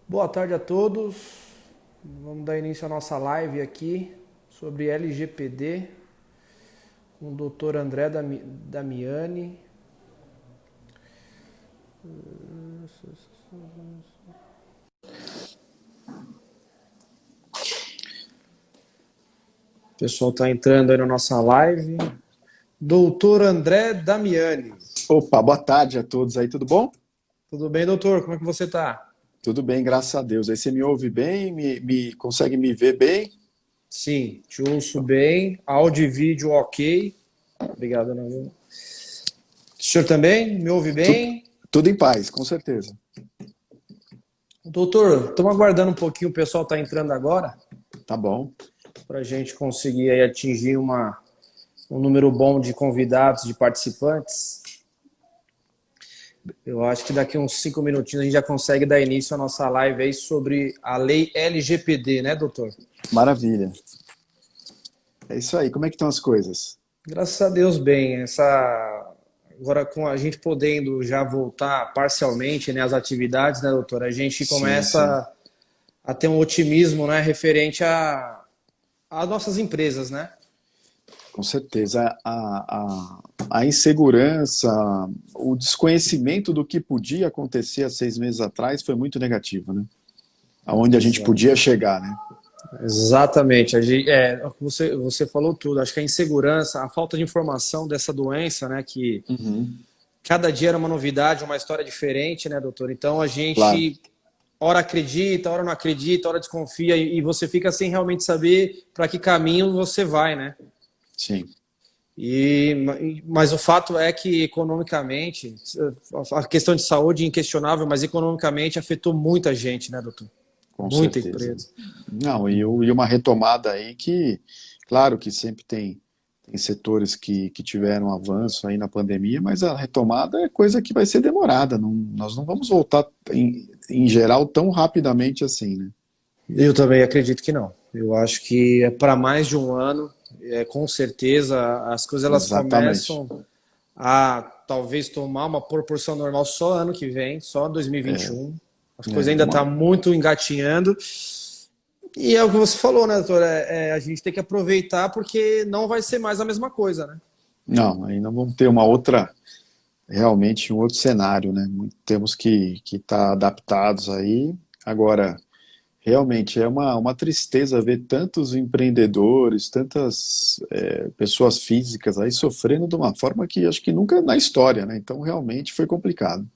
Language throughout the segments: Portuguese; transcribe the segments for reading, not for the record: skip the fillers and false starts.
Boa tarde a todos. Vamos dar início à nossa live aqui sobre LGPD com o Dr. André Damiani. O pessoal está entrando aí na nossa live. Doutor André Damiani. Opa, boa tarde a todos aí, tudo bom? Tudo bem, doutor? Como é que você está? Tudo bem, graças a Deus. Aí você me ouve bem, consegue me ver bem? Sim, te ouço bem. Áudio e vídeo ok. Obrigado, Ana. O senhor também? Me ouve Tudo, bem? tudo em paz, com certeza. Doutor, estamos aguardando um pouquinho, o pessoal está entrando agora Tá bom. para a gente conseguir aí atingir um número bom de convidados, de participantes. Eu acho que daqui uns 5 minutinhos a gente já consegue dar início à nossa live aí sobre a lei LGPD, né, doutor? Maravilha. É isso aí, como é que estão as coisas? Graças a Deus, bem. Agora, com a gente podendo já voltar parcialmente, né, às atividades, né, doutor? A gente Sim, sim, começa a ter um otimismo, né, referente às nossas empresas, né? com certeza. A insegurança, o desconhecimento do que podia acontecer há 6 meses atrás foi muito negativo, né? Aonde a gente Exato. podia chegar, né? Exatamente. Você falou tudo. Acho que a insegurança, a falta de informação dessa doença, né, que Uhum, cada dia era uma novidade, uma história diferente, né, doutor? Então a claro, gente ora acredita, ora não acredita, ora desconfia e você fica sem realmente saber para que caminho você vai, né? sim, Mas o fato é que economicamente, a questão de saúde é inquestionável, mas economicamente afetou muita gente, né, doutor? com Muita certeza. empresa. Não, e uma retomada aí que, claro que sempre tem setores que tiveram avanço aí na pandemia, mas a retomada é coisa que vai ser demorada. Nós não vamos voltar, em geral, tão rapidamente assim, né? Eu também acredito que não. Eu acho que é para mais de um ano, com certeza, as coisas elas Exatamente. começam a talvez tomar uma proporção normal só ano que vem, só 2021. As coisas É ainda estão uma, muito engatinhando. E é o que você falou, né, doutor? A gente tem que aproveitar porque não vai ser mais a mesma coisa, né? não, ainda vamos ter uma outra, realmente um outro cenário, né? Temos que estar adaptados aí. Agora, realmente é uma tristeza ver tantos empreendedores, tantas pessoas físicas aí sofrendo de uma forma que acho que nunca na história, né? Então realmente foi complicado.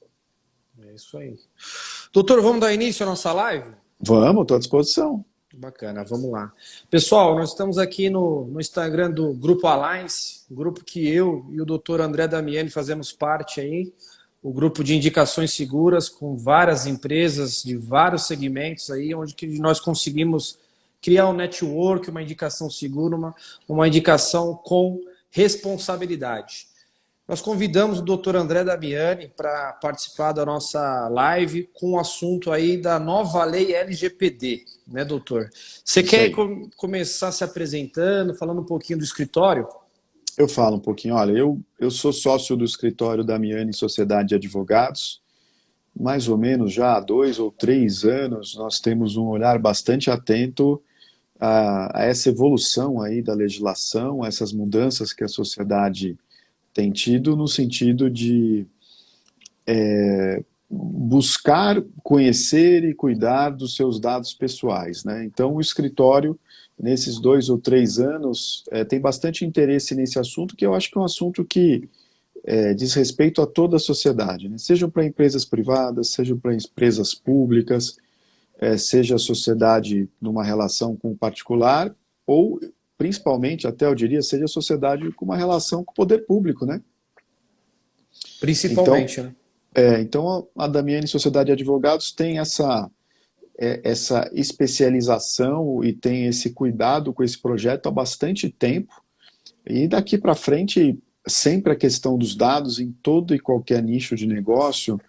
É isso aí. Doutor, vamos dar início à nossa live? Vamos, estou à disposição. Bacana, vamos lá. Pessoal, nós estamos aqui no Instagram do Grupo Alliance, grupo que eu e o doutor André Damiani fazemos parte aí, o grupo de indicações seguras com várias empresas de vários segmentos aí, onde que nós conseguimos criar um network, uma indicação segura, uma indicação com responsabilidade. Nós convidamos o doutor André Damiani para participar da nossa live com o assunto aí da nova lei LGPD, né, doutor? Você Isso quer aí. começar se apresentando, falando um pouquinho do escritório? Eu falo um pouquinho, olha, eu sou sócio do escritório Damiani Sociedade de Advogados, mais ou menos já há 2 ou 3 anos nós temos um olhar bastante atento a essa evolução aí da legislação, essas mudanças que a sociedade tem tido no sentido de buscar conhecer e cuidar dos seus dados pessoais, né? Então, o escritório, nesses 2 ou 3 anos, tem bastante interesse nesse assunto, que eu acho que é um assunto que diz respeito a toda a sociedade, né? Sejam para empresas privadas, sejam para empresas públicas, seja a sociedade numa relação com o particular, ou, principalmente, até eu diria, seja a sociedade com uma relação com o poder público, né? Então, Principalmente, né? então a Damiani Sociedade de Advogados tem essa especialização e tem esse cuidado com esse projeto há bastante tempo. E daqui para frente, sempre a questão dos dados em todo e qualquer nicho de negócio,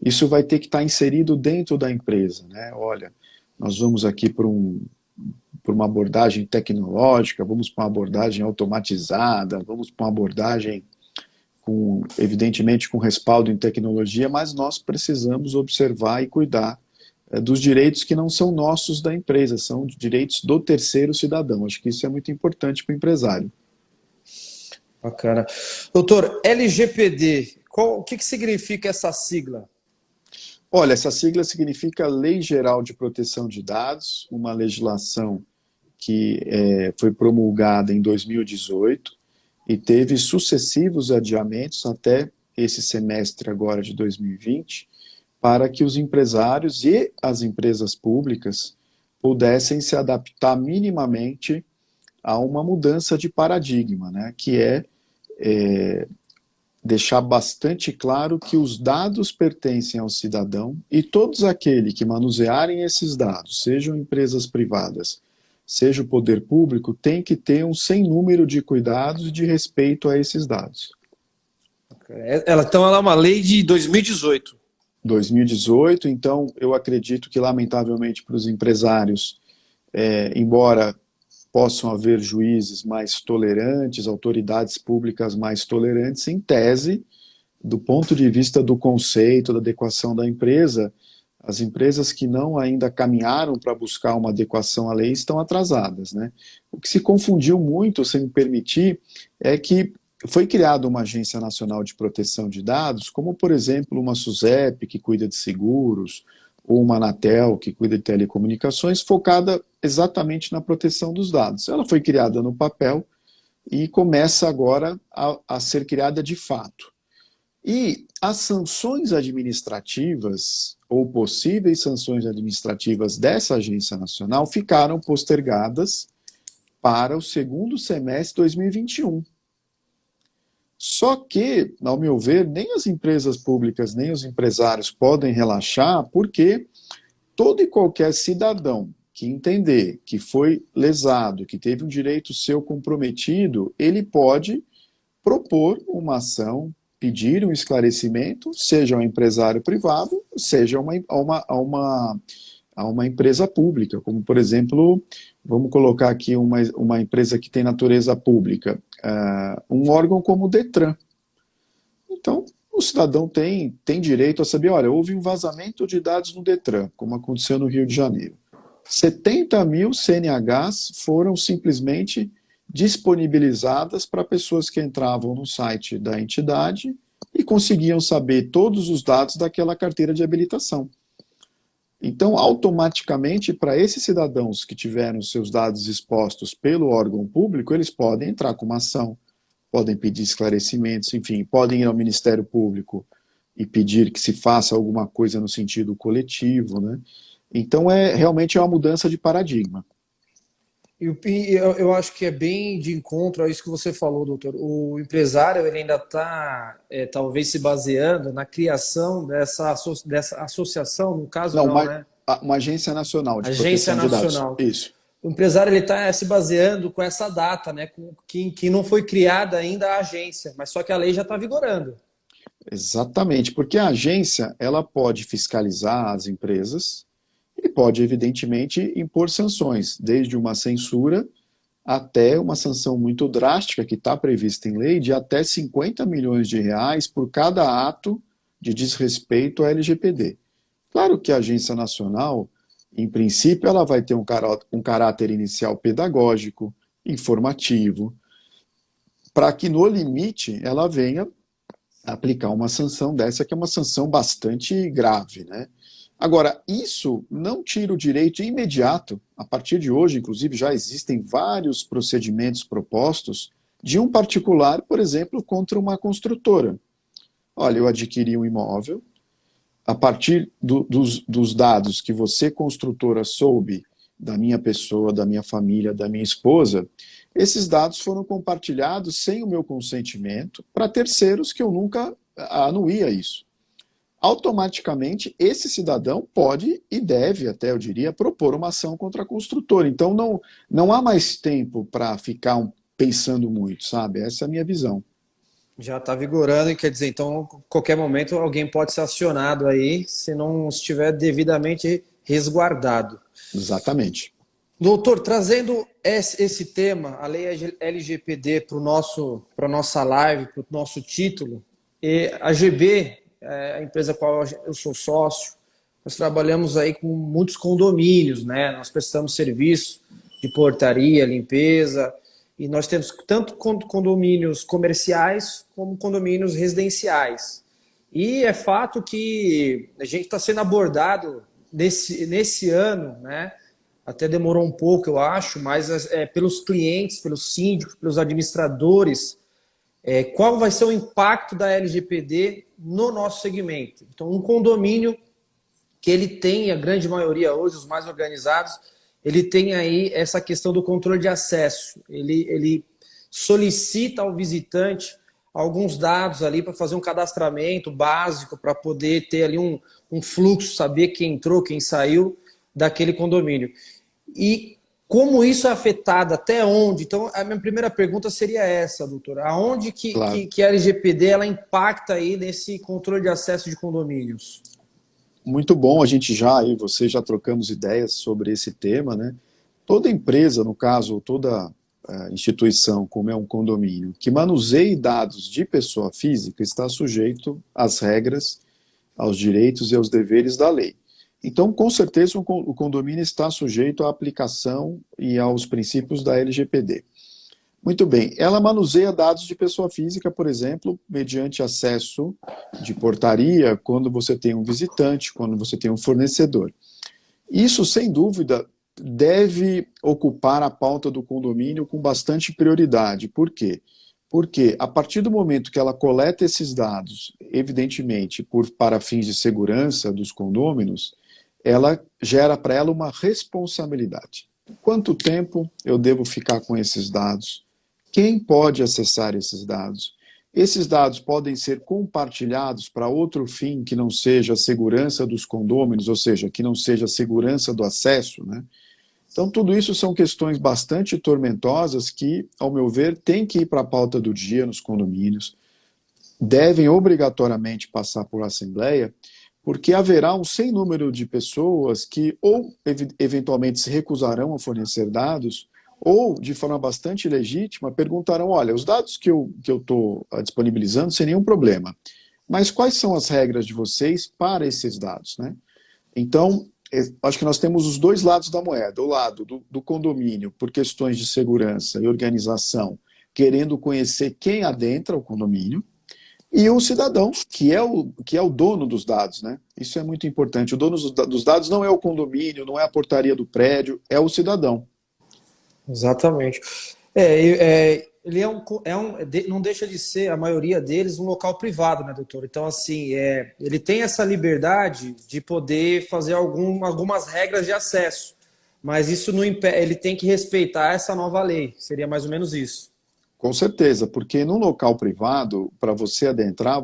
isso vai ter que estar inserido dentro da empresa, né? Olha, nós vamos aqui por uma abordagem tecnológica, vamos para uma abordagem automatizada, vamos para uma abordagem evidentemente com respaldo em tecnologia, mas nós precisamos observar e cuidar dos direitos que não são nossos da empresa, são direitos do terceiro cidadão. Acho que isso é muito importante para o empresário. Bacana. Doutor, LGPD, o que significa essa sigla? Olha, essa sigla significa Lei Geral de Proteção de Dados, uma legislação que foi promulgada em 2018 e teve sucessivos adiamentos até esse semestre agora de 2020, para que os empresários e as empresas públicas pudessem se adaptar minimamente a uma mudança de paradigma, né, que é deixar bastante claro que os dados pertencem ao cidadão e todos aqueles que manusearem esses dados, sejam empresas privadas, seja o poder público, tem que ter um sem número de cuidados e de respeito a esses dados. Então ela é uma lei de 2018. 2018, então eu acredito que, lamentavelmente, para os empresários, embora possam haver juízes mais tolerantes, autoridades públicas mais tolerantes, em tese, do ponto de vista do conceito, da adequação da empresa, as empresas que não ainda caminharam para buscar uma adequação à lei estão atrasadas, né? O que se confundiu muito, se me permitir, é que foi criada uma Agência Nacional de Proteção de Dados, como, por exemplo, uma SUSEP, que cuida de seguros, ou uma Anatel, que cuida de telecomunicações, focada exatamente na proteção dos dados. Ela foi criada no papel e começa agora a ser criada de fato. E as sanções administrativas, ou possíveis sanções administrativas dessa Agência Nacional, ficaram postergadas para o segundo semestre de 2021. Só que, ao meu ver, nem as empresas públicas, nem os empresários podem relaxar, porque todo e qualquer cidadão que entender que foi lesado, que teve um direito seu comprometido, ele pode propor uma ação, pedir um esclarecimento, seja um empresário privado, seja a uma empresa pública, como, por exemplo, vamos colocar aqui uma empresa que tem natureza pública, um órgão como o Detran. Então, o cidadão tem direito a saber, olha, houve um vazamento de dados no Detran, como aconteceu no Rio de Janeiro. 70 mil CNHs foram simplesmente disponibilizadas para pessoas que entravam no site da entidade e conseguiam saber todos os dados daquela carteira de habilitação. Então, automaticamente, para esses cidadãos que tiveram seus dados expostos pelo órgão público, eles podem entrar com uma ação, podem pedir esclarecimentos, enfim, podem ir ao Ministério Público e pedir que se faça alguma coisa no sentido coletivo, né? Então, realmente é uma mudança de paradigma. Eu acho que é bem de encontro a isso que você falou, doutor. O empresário ele ainda está, talvez, se baseando na criação dessa associação, no caso não, né? Uma agência nacional de Agência proteção Nacional. de dados. Isso. O empresário está se baseando com essa data, né? Que não foi criada ainda a agência, mas só que a lei já está vigorando. Exatamente, porque a agência ela pode fiscalizar as empresas e pode, evidentemente, impor sanções, desde uma censura até uma sanção muito drástica, que está prevista em lei, de até 50 milhões de reais por cada ato de desrespeito à LGPD. Claro que a agência nacional, em princípio, ela vai ter um caráter inicial pedagógico, informativo, para que, no limite, ela venha aplicar uma sanção dessa, que é uma sanção bastante grave, né? Agora, isso não tira o direito imediato, a partir de hoje, inclusive, já existem vários procedimentos propostos de um particular, por exemplo, contra uma construtora. Olha, eu adquiri um imóvel, a partir dos dados que você, construtora, soube da minha pessoa, da minha família, da minha esposa, esses dados foram compartilhados sem o meu consentimento para terceiros que eu nunca anuía isso. Automaticamente, esse cidadão pode e deve, até eu diria, propor uma ação contra a construtora. Então, não há mais tempo para ficar pensando muito, sabe? Essa é a minha visão. Já está vigorando, e quer dizer, então, a qualquer momento, alguém pode ser acionado aí, se não estiver devidamente resguardado. Exatamente. Doutor, trazendo esse tema, a lei LGPD, para a nossa live, para o nosso título, a GB, a empresa a qual eu sou sócio, nós trabalhamos aí com muitos condomínios, né? Nós prestamos serviço de portaria, limpeza, e nós temos tanto condomínios comerciais como condomínios residenciais. E é fato que a gente está sendo abordado nesse ano, né? Até demorou um pouco, eu acho, mas pelos clientes, pelos síndicos, pelos administradores, qual vai ser o impacto da LGPD no nosso segmento. Então, um condomínio que ele tem, a grande maioria hoje, os mais organizados, ele tem aí essa questão do controle de acesso. Ele solicita ao visitante alguns dados ali para fazer um cadastramento básico, para poder ter ali um fluxo, saber quem entrou, quem saiu daquele condomínio. E como isso é afetado, até onde? Então, a minha primeira pergunta seria essa, doutora. Aonde Claro. que a LGPD ela impacta aí nesse controle de acesso de condomínios? Muito bom, a gente já, eu e você já trocamos ideias sobre esse tema, né? Toda empresa, no caso, toda instituição, como é um condomínio, que manuseie dados de pessoa física, está sujeito às regras, aos direitos e aos deveres da lei. Então, com certeza, o condomínio está sujeito à aplicação e aos princípios da LGPD. Muito bem, ela manuseia dados de pessoa física, por exemplo, mediante acesso de portaria, quando você tem um visitante, quando você tem um fornecedor. Isso, sem dúvida, deve ocupar a pauta do condomínio com bastante prioridade. Por quê? Porque a partir do momento que ela coleta esses dados, evidentemente, para fins de segurança dos condôminos, ela gera para ela uma responsabilidade. Quanto tempo eu devo ficar com esses dados? Quem pode acessar esses dados? Esses dados podem ser compartilhados para outro fim que não seja a segurança dos condôminos, ou seja, que não seja a segurança do acesso, né? Então, tudo isso são questões bastante tormentosas que, ao meu ver, têm que ir para a pauta do dia nos condomínios, devem obrigatoriamente passar por assembleia, porque haverá um sem número de pessoas que ou eventualmente se recusarão a fornecer dados, ou, de forma bastante legítima, perguntarão, olha, os dados que eu estou disponibilizando sem nenhum problema, mas quais são as regras de vocês para esses dados, né? Então, acho que nós temos os dois lados da moeda, o lado do condomínio, por questões de segurança e organização, querendo conhecer quem adentra o condomínio, e o cidadão, que é o dono dos dados, né? Isso é muito importante. O dono dos dados não é o condomínio, não é a portaria do prédio, é o cidadão. Exatamente. Ele não deixa de ser, a maioria deles, um local privado, né, doutor? Então, assim, ele tem essa liberdade de poder fazer algumas regras de acesso, mas isso não impede, ele tem que respeitar essa nova lei. Seria mais ou menos isso. Com certeza, porque num local privado, para você adentrar,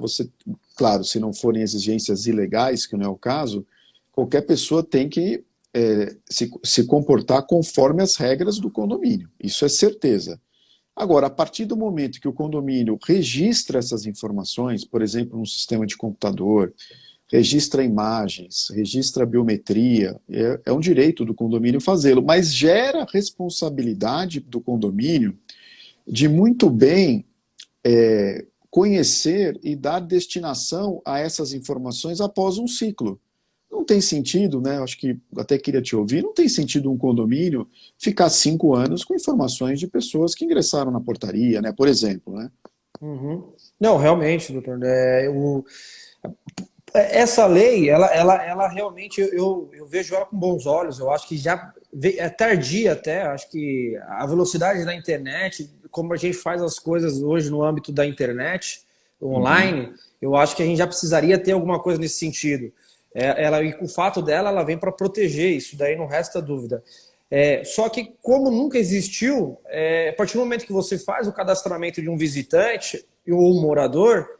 claro, se não forem exigências ilegais, que não é o caso, qualquer pessoa tem que se comportar conforme as regras do condomínio. Isso é certeza. Agora, a partir do momento que o condomínio registra essas informações, por exemplo, num sistema de computador, registra imagens, registra biometria, é um direito do condomínio fazê-lo, mas gera responsabilidade do condomínio de muito bem conhecer e dar destinação a essas informações após um ciclo. Não tem sentido, né? Acho que até queria te ouvir, não tem sentido um condomínio ficar 5 anos com informações de pessoas que ingressaram na portaria, né? Por exemplo, né? Uhum. Não, realmente, doutor. Essa lei, ela realmente, eu vejo ela com bons olhos. Eu acho que já é tardia até. Acho que a velocidade da internet, como a gente faz as coisas hoje no âmbito da internet, online, eu acho que a gente já precisaria ter alguma coisa nesse sentido. E com o fato dela, ela vem para proteger, isso daí não resta dúvida. Só que, como nunca existiu, a partir do momento que você faz o cadastramento de um visitante ou um morador,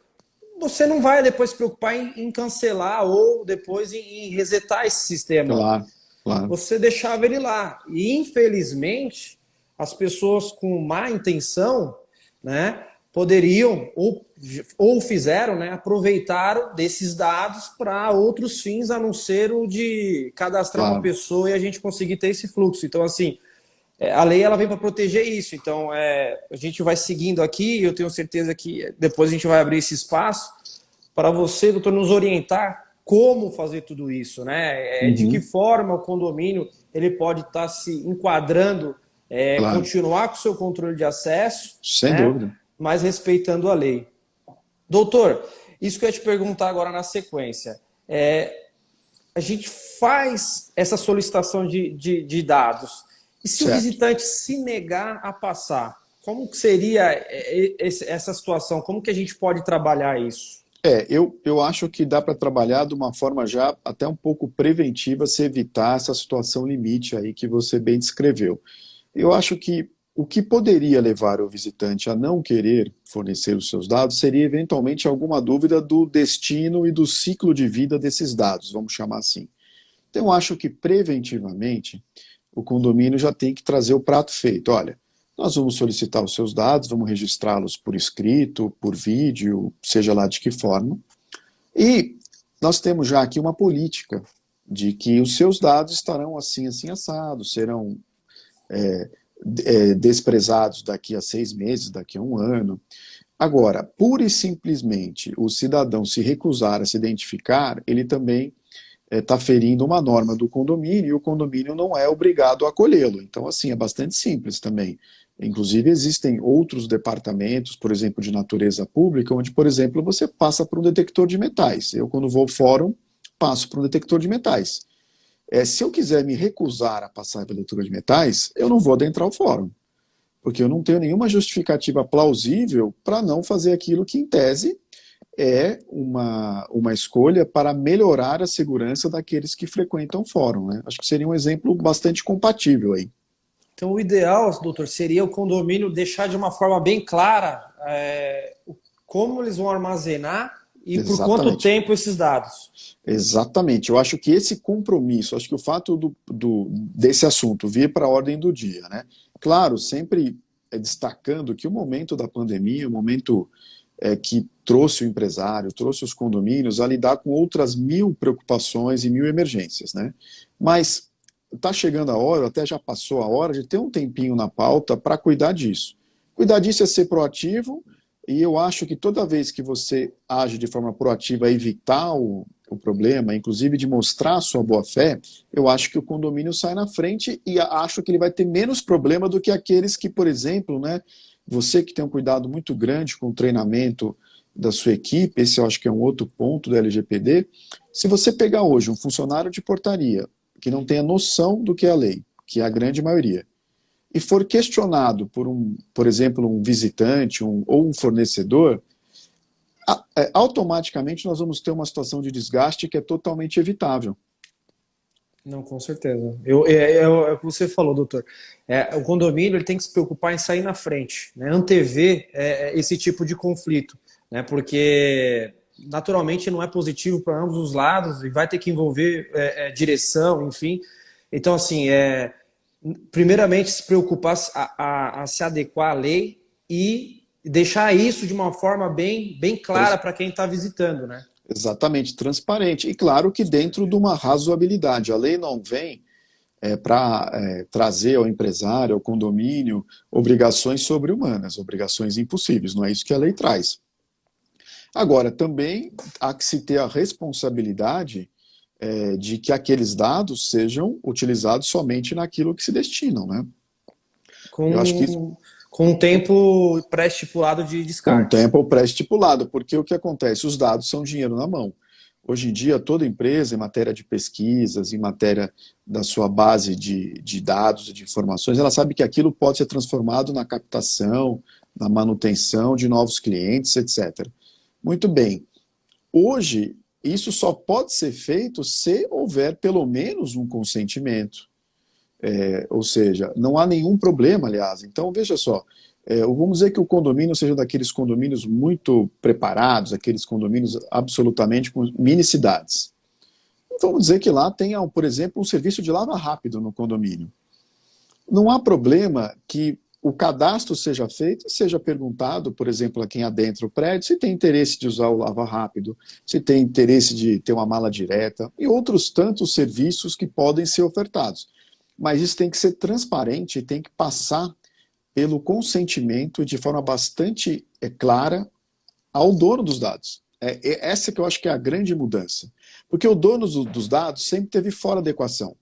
você não vai depois se preocupar em cancelar ou depois em resetar esse sistema. Claro, claro. Você deixava ele lá. E, infelizmente, as pessoas com má intenção, né, poderiam, ou fizeram, né, aproveitaram desses dados para outros fins, a não ser o de cadastrar uma pessoa e a gente conseguir ter esse fluxo. Então, assim, a lei ela vem para proteger isso. Então, a gente vai seguindo aqui, e eu tenho certeza que depois a gente vai abrir esse espaço para você, doutor, nos orientar como fazer tudo isso, né? De que forma o condomínio ele pode estar se enquadrando, Claro, continuar com o seu controle de acesso, sem né? dúvida. Mas respeitando a lei. Doutor, isso que eu ia te perguntar agora na sequência. A gente faz essa solicitação de dados. E se o Certo. visitante se negar a passar? Como que seria essa situação? Como que a gente pode trabalhar isso? Eu acho que dá para trabalhar de uma forma já até um pouco preventiva, se evitar essa situação limite aí que você bem descreveu. Eu acho que o que poderia levar o visitante a não querer fornecer os seus dados seria eventualmente alguma dúvida do destino e do ciclo de vida desses dados, vamos chamar assim. Então, eu acho que preventivamente o condomínio já tem que trazer o prato feito. Olha, nós vamos solicitar os seus dados, vamos registrá-los por escrito, por vídeo, seja lá de que forma. E nós temos já aqui uma política de que os seus dados estarão assim, assim, assados, serão desprezados daqui a 6 meses, daqui a 1 ano. Agora, pura e simplesmente o cidadão se recusar a se identificar, ele também está ferindo uma norma do condomínio e o condomínio não é obrigado a acolhê-lo. Então, assim, é bastante simples também. Inclusive, existem outros departamentos, por exemplo, de natureza pública, onde, por exemplo, você passa por um detector de metais. Eu, quando vou ao fórum, passo por um detector de metais. Se eu quiser me recusar a passar pelo detector de metais, eu não vou adentrar o fórum, porque eu não tenho nenhuma justificativa plausível para não fazer aquilo que, em tese, é uma escolha para melhorar a segurança daqueles que frequentam o fórum, né? Acho que seria um exemplo bastante compatível aí. Então, o ideal, doutor, seria o condomínio deixar de uma forma bem clara como eles vão armazenar e por quanto Exatamente. tempo esses dados. Exatamente. Eu acho que esse compromisso, acho que o fato desse assunto vir para a ordem do dia, né? Claro, sempre destacando que o momento da pandemia, o momento que trouxe o empresário, trouxe os condomínios a lidar com outras 1000 preocupações e 1000 emergências, né? Mas está chegando a hora, até já passou a hora, de ter um tempinho na pauta para cuidar disso. Cuidar disso é ser proativo, e eu acho que toda vez que você age de forma proativa a evitar o problema, inclusive de mostrar a sua boa-fé, eu acho que o condomínio sai na frente e acho que ele vai ter menos problema do que aqueles que, por exemplo, né, você que tem um cuidado muito grande com o treinamento da sua equipe, esse eu acho que é um outro ponto do LGPD, se você pegar hoje um funcionário de portaria que não tenha noção do que é a lei, que é a grande maioria, e for questionado por exemplo, um visitante ou um fornecedor, automaticamente nós vamos ter uma situação de desgaste que é totalmente evitável. Não, com certeza. É o que você falou, doutor. O condomínio ele tem que se preocupar em sair na frente, né? Antever esse tipo de conflito, né? Porque naturalmente não é positivo para ambos os lados e vai ter que envolver direção, enfim. Então, assim, primeiramente se preocupar a se adequar à lei e deixar isso de uma forma bem clara para quem está visitando, né? Exatamente, transparente. E claro que dentro de uma razoabilidade. A lei não vem para trazer ao empresário, ao condomínio, obrigações sobre-humanas, obrigações impossíveis. Não é isso que a lei traz. Agora, também há que se ter a responsabilidade de que aqueles dados sejam utilizados somente naquilo que se destinam, né? Eu acho que isso, Com um tempo pré-estipulado de com um descarte. tempo pré-estipulado, porque o que acontece? Os dados são dinheiro na mão. Hoje em dia, toda empresa, em matéria de pesquisas, em matéria da sua base de dados e de informações, ela sabe que aquilo pode ser transformado na captação, na manutenção de novos clientes, etc. Muito bem. Hoje, isso só pode ser feito se houver pelo menos um consentimento. Ou seja, não há nenhum problema, aliás. Então, veja só, vamos dizer que o condomínio seja daqueles condomínios muito preparados, aqueles condomínios absolutamente com mini cidades. Vamos dizer que lá tenha, por exemplo, um serviço de lava rápido no condomínio. Não há problema que o cadastro seja feito e seja perguntado, por exemplo, a quem adentra o prédio, se tem interesse de usar o lava rápido, se tem interesse de ter uma mala direta e outros tantos serviços que podem ser ofertados. Mas isso tem que ser transparente, tem que passar pelo consentimento de forma bastante clara ao dono dos dados. Essa que eu acho que é a grande mudança. Porque o dono dos dados sempre teve fora da equação.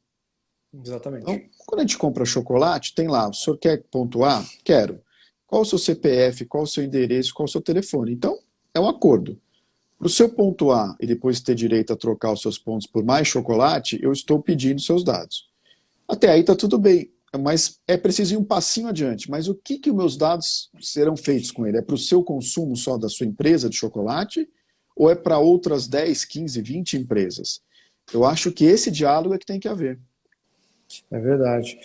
Exatamente. Então, quando a gente compra chocolate, tem lá, o senhor quer pontuar? Quero. Qual o seu CPF, qual o seu endereço, qual o seu telefone? Então, é um acordo. Para o seu pontuar e depois ter direito a trocar os seus pontos por mais chocolate, eu estou pedindo seus dados. Até aí está tudo bem, mas é preciso ir um passinho adiante. Mas o que os meus dados serão feitos com ele? É para o seu consumo só da sua empresa de chocolate? Ou é para outras 10, 15, 20 empresas? Eu acho que esse diálogo é que tem que haver. É verdade.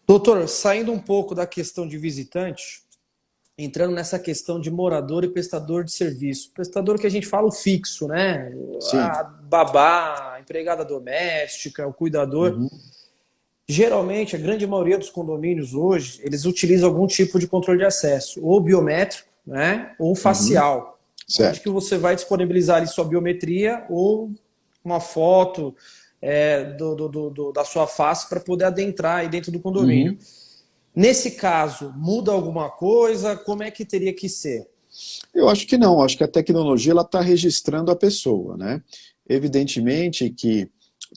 Doutor, saindo um pouco da questão de visitante, entrando nessa questão de morador e prestador de serviço. Prestador que a gente fala o fixo, né? Sim. A babá, a empregada doméstica, o cuidador. Uhum. Geralmente, a grande maioria dos condomínios hoje, eles utilizam algum tipo de controle de acesso, ou biométrico, né? Ou Uhum. facial. Onde que Certo. você vai disponibilizar ali sua biometria ou uma foto da sua face para poder adentrar aí dentro do condomínio. Uhum. Nesse caso, muda alguma coisa? Como é que teria que ser? Eu acho que não, acho que a tecnologia está registrando a pessoa, né? Evidentemente que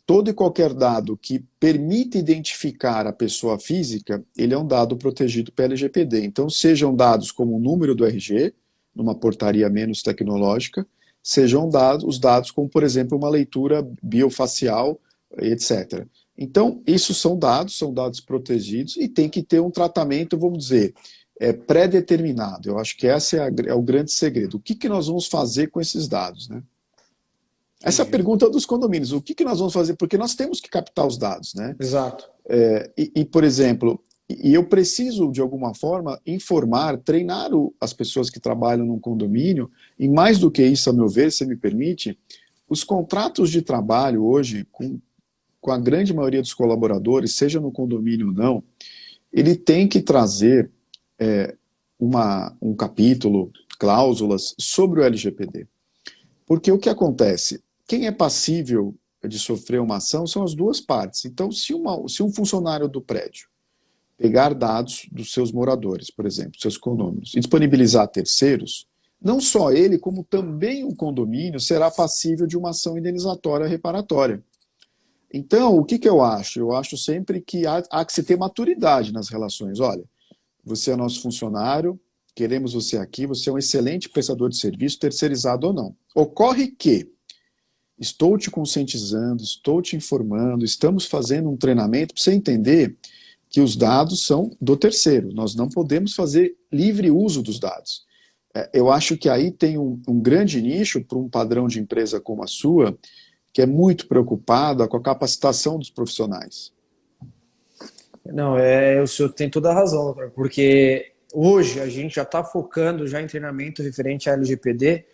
todo e qualquer dado que permite identificar a pessoa física, ele é um dado protegido pela LGPD. Então, sejam dados como o número do RG, numa portaria menos tecnológica, sejam dados, os dados como, por exemplo, uma leitura biofacial, etc. Então, isso são dados protegidos e tem que ter um tratamento, vamos dizer, pré-determinado. Eu acho que esse é o grande segredo. O que nós vamos fazer com esses dados, né? Essa é a Entendi. pergunta dos condomínios. O que nós vamos fazer? Porque nós temos que captar os dados, né? Exato. Por exemplo, eu preciso, de alguma forma, informar, treinar as pessoas que trabalham num condomínio, e mais do que isso, a meu ver, se me permite, os contratos de trabalho hoje, com a grande maioria dos colaboradores, seja no condomínio ou não, ele tem que trazer um capítulo, cláusulas sobre o LGPD. Porque o que acontece? Quem é passível de sofrer uma ação são as duas partes. Então, se um funcionário do prédio pegar dados dos seus moradores, por exemplo, seus condôminos, e disponibilizar a terceiros, não só ele, como também o condomínio será passível de uma ação indenizatória reparatória. Então, o que eu acho? Eu acho sempre que há que se ter maturidade nas relações. Olha, você é nosso funcionário, queremos você aqui, você é um excelente prestador de serviço, terceirizado ou não. Ocorre que estou te conscientizando, estou te informando, estamos fazendo um treinamento para você entender que os dados são do terceiro. Nós não podemos fazer livre uso dos dados. Eu acho que aí tem um grande nicho para um padrão de empresa como a sua, que é muito preocupada com a capacitação dos profissionais. Não, o senhor tem toda a razão, doutor, porque hoje a gente já está focando já em treinamento referente à LGPD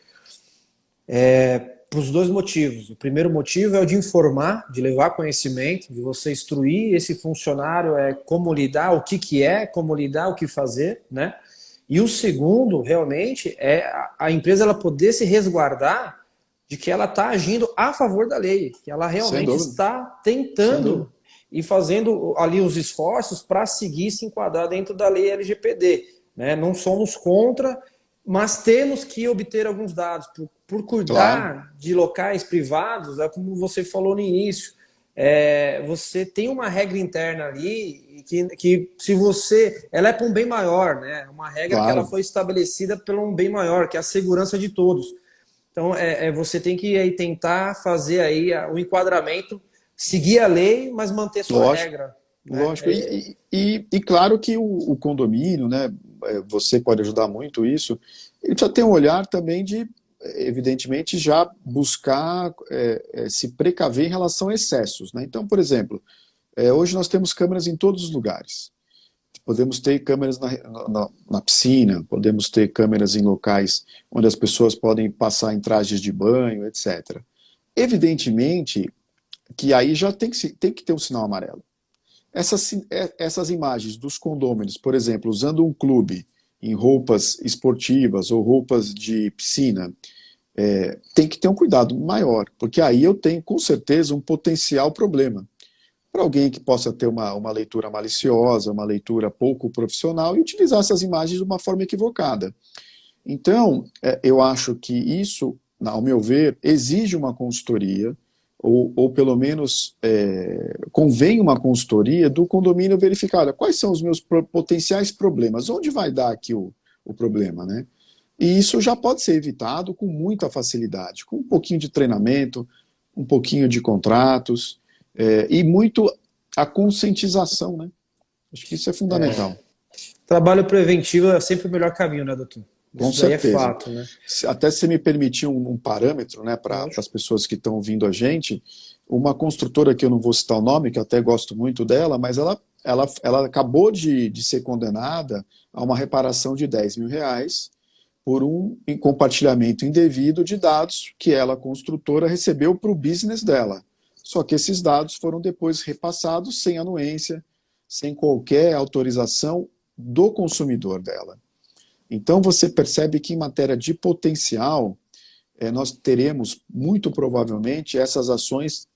por os dois motivos. O primeiro motivo é o de informar, de levar conhecimento, de você instruir esse funcionário como lidar, o que é, como lidar, o que fazer, né? E o segundo, realmente, é a empresa ela poder se resguardar de que ela está agindo a favor da lei, que ela Sem realmente dúvida. está Sem dúvida. tentando e fazendo ali os esforços para seguir se enquadrar dentro da lei LGPD. Né? Não somos contra, mas temos que obter alguns dados. Por Claro. cuidar de locais privados, é como você falou no início, você tem uma regra interna ali que se você... Ela é para um bem maior, né? Uma regra que ela Claro. foi estabelecida por um bem maior, que é a segurança de todos. Então, você tem que aí, tentar fazer aí o enquadramento, seguir a lei, mas manter sua Lógico. regra. Né? Lógico. E claro que o condomínio, né, você pode ajudar muito isso, ele precisa ter um olhar também de, evidentemente, já buscar se precaver em relação a excessos. Né? Então, por exemplo, hoje nós temos câmeras em todos os lugares. Podemos ter câmeras na piscina, podemos ter câmeras em locais onde as pessoas podem passar em trajes de banho, etc. Evidentemente que aí já tem que ter um sinal amarelo. Essas imagens dos condôminos, por exemplo, usando um clube em roupas esportivas ou roupas de piscina, tem que ter um cuidado maior, porque aí eu tenho com certeza um potencial problema para alguém que possa ter uma leitura maliciosa, uma leitura pouco profissional e utilizar essas imagens de uma forma equivocada. Então, eu acho que isso, ao meu ver, exige uma consultoria, ou pelo menos convém uma consultoria do condomínio verificar, olha, quais são os meus potenciais problemas, onde vai dar aqui o problema, né? E isso já pode ser evitado com muita facilidade, com um pouquinho de treinamento, um pouquinho de contratos, e muito a conscientização, né? Acho que isso é fundamental. Trabalho preventivo é sempre o melhor caminho, né, doutor? Com Isso daí é certeza. fato, né? Até se me permitir um parâmetro, né, para as pessoas que estão ouvindo a gente, uma construtora que eu não vou citar o nome, que eu até gosto muito dela, mas ela acabou de ser condenada a uma reparação de R$ 10.000 por um compartilhamento indevido de dados que ela, construtora, recebeu para o business dela. Só que esses dados foram depois repassados sem anuência, sem qualquer autorização do consumidor dela. Então você percebe que em matéria de potencial, nós teremos muito provavelmente essas ações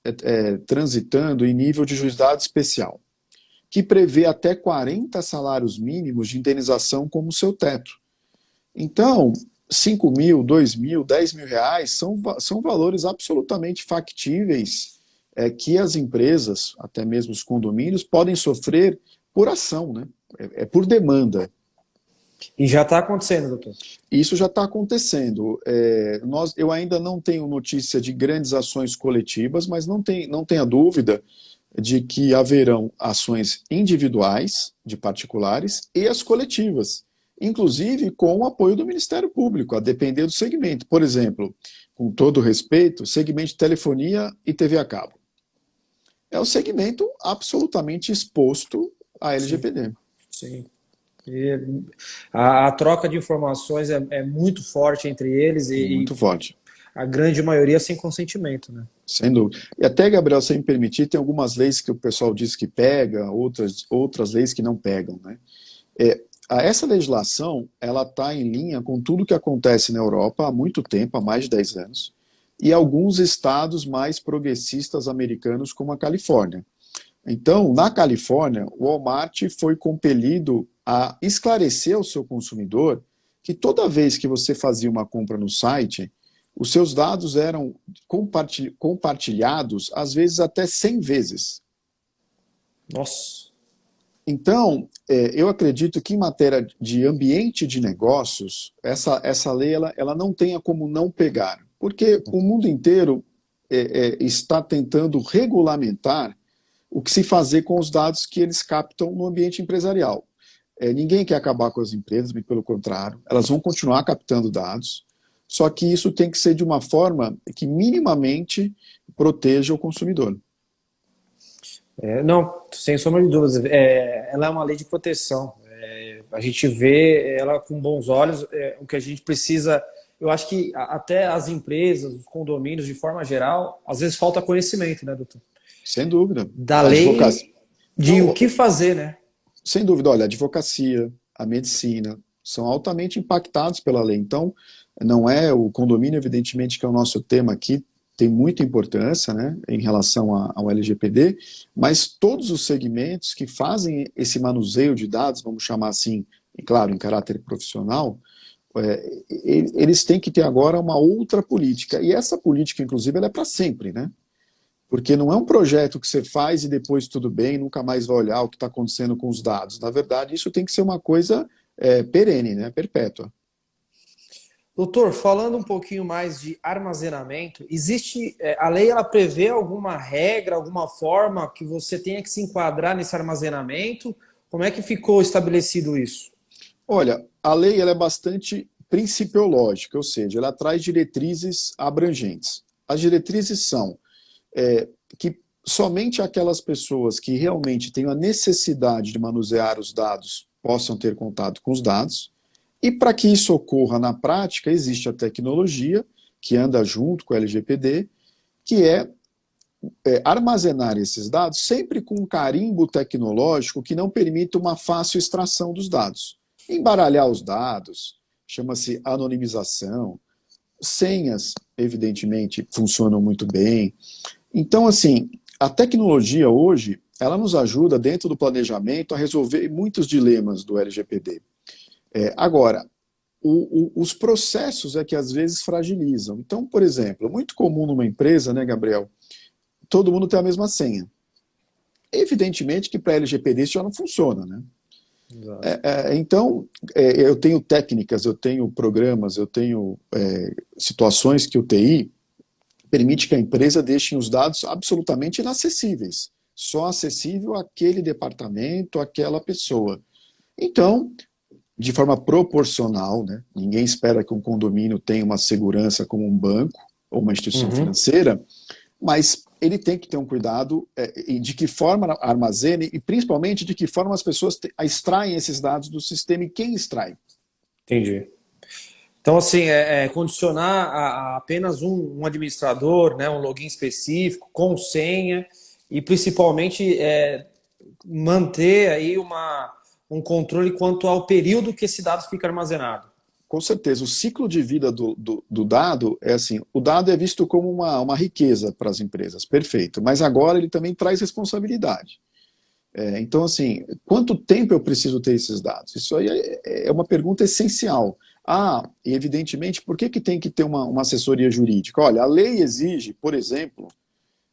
transitando em nível de juizado especial, que prevê até 40 salários mínimos de indenização como seu teto. Então, 5 mil, 2 mil, 10 mil reais são valores absolutamente factíveis que as empresas, até mesmo os condomínios, podem sofrer por ação, né? Por demanda. E já está acontecendo, doutor? Isso já está acontecendo. Eu ainda não tenho notícia de grandes ações coletivas, mas não tenha dúvida de que haverão ações individuais de particulares e as coletivas, inclusive com o apoio do Ministério Público, a depender do segmento. Por exemplo, com todo respeito, segmento de telefonia e TV a cabo. É o segmento absolutamente exposto à LGPD. Sim. A troca de informações é muito forte entre eles muito forte. A grande maioria sem consentimento, né? Sem dúvida. E até, Gabriel, se me permitir, tem algumas leis que o pessoal diz que pega, outras leis que não pegam, né? Essa legislação, ela está em linha com tudo que acontece na Europa há muito tempo, há mais de 10 anos, e alguns estados mais progressistas americanos, como a Califórnia. Então, na Califórnia, o Walmart foi compelido a esclarecer ao seu consumidor que toda vez que você fazia uma compra no site, os seus dados eram compartilhados, às vezes até 100 vezes. Nossa! Então, eu acredito que em matéria de ambiente de negócios, essa lei ela não tenha como não pegar, porque o mundo inteiro está tentando regulamentar o que se fazer com os dados que eles captam no ambiente empresarial. Ninguém quer acabar com as empresas, bem pelo contrário, elas vão continuar captando dados, só que isso tem que ser de uma forma que minimamente proteja o consumidor. Não, sem sombra de dúvidas, ela é uma lei de proteção. A gente vê ela com bons olhos, o que a gente precisa... Eu acho que até as empresas, os condomínios, de forma geral, às vezes falta conhecimento, né, doutor? Sem dúvida. Da lei, de o que fazer, né? Sem dúvida. Olha, a advocacia, a medicina, são altamente impactados pela lei. Então, não é o condomínio, evidentemente, que é o nosso tema aqui, tem muita importância, né, em relação ao LGPD, mas todos os segmentos que fazem esse manuseio de dados, vamos chamar assim, e claro, em caráter profissional, eles têm que ter agora uma outra política. E essa política, inclusive, ela é para sempre, né? Porque não é um projeto que você faz e depois tudo bem, nunca mais vai olhar o que está acontecendo com os dados. Na verdade, isso tem que ser uma coisa perene, né? Perpétua. Doutor, falando um pouquinho mais de armazenamento, existe, a lei ela prevê alguma regra, alguma forma que você tenha que se enquadrar nesse armazenamento? Como é que ficou estabelecido isso? Olha, a lei ela é bastante principiológica, ou seja, ela traz diretrizes abrangentes. As diretrizes são que somente aquelas pessoas que realmente têm a necessidade de manusear os dados possam ter contato com os dados. E para que isso ocorra na prática, existe a tecnologia que anda junto com o LGPD, que armazenar esses dados sempre com um carimbo tecnológico que não permita uma fácil extração dos dados. Embaralhar os dados, chama-se anonimização, senhas, evidentemente, funcionam muito bem. Então, assim, a tecnologia hoje, ela nos ajuda dentro do planejamento a resolver muitos dilemas do LGPD. Agora, os processos é que às vezes fragilizam. Então, por exemplo, é muito comum numa empresa, né, Gabriel, todo mundo tem a mesma senha. Evidentemente que para LGPD isso já não funciona, né? Então, eu tenho técnicas, eu tenho programas, eu tenho situações que o TI permite que a empresa deixe os dados absolutamente inacessíveis, só acessível àquele departamento, àquela pessoa. Então, de forma proporcional, né? Ninguém espera que um condomínio tenha uma segurança como um banco ou uma instituição financeira, mas ele tem que ter um cuidado de que forma armazene e principalmente de que forma as pessoas extraem esses dados do sistema e quem extrai. Entendi. Então, assim, condicionar a apenas um administrador, né, um login específico, com senha, e principalmente manter aí um controle quanto ao período que esse dado fica armazenado. Com certeza, o ciclo de vida do dado é assim, o dado é visto como uma riqueza para as empresas, perfeito, mas agora ele também traz responsabilidade. Então, assim, quanto tempo eu preciso ter esses dados? Isso aí é uma pergunta essencial. E evidentemente, por que tem que ter uma assessoria jurídica? Olha, a lei exige, por exemplo,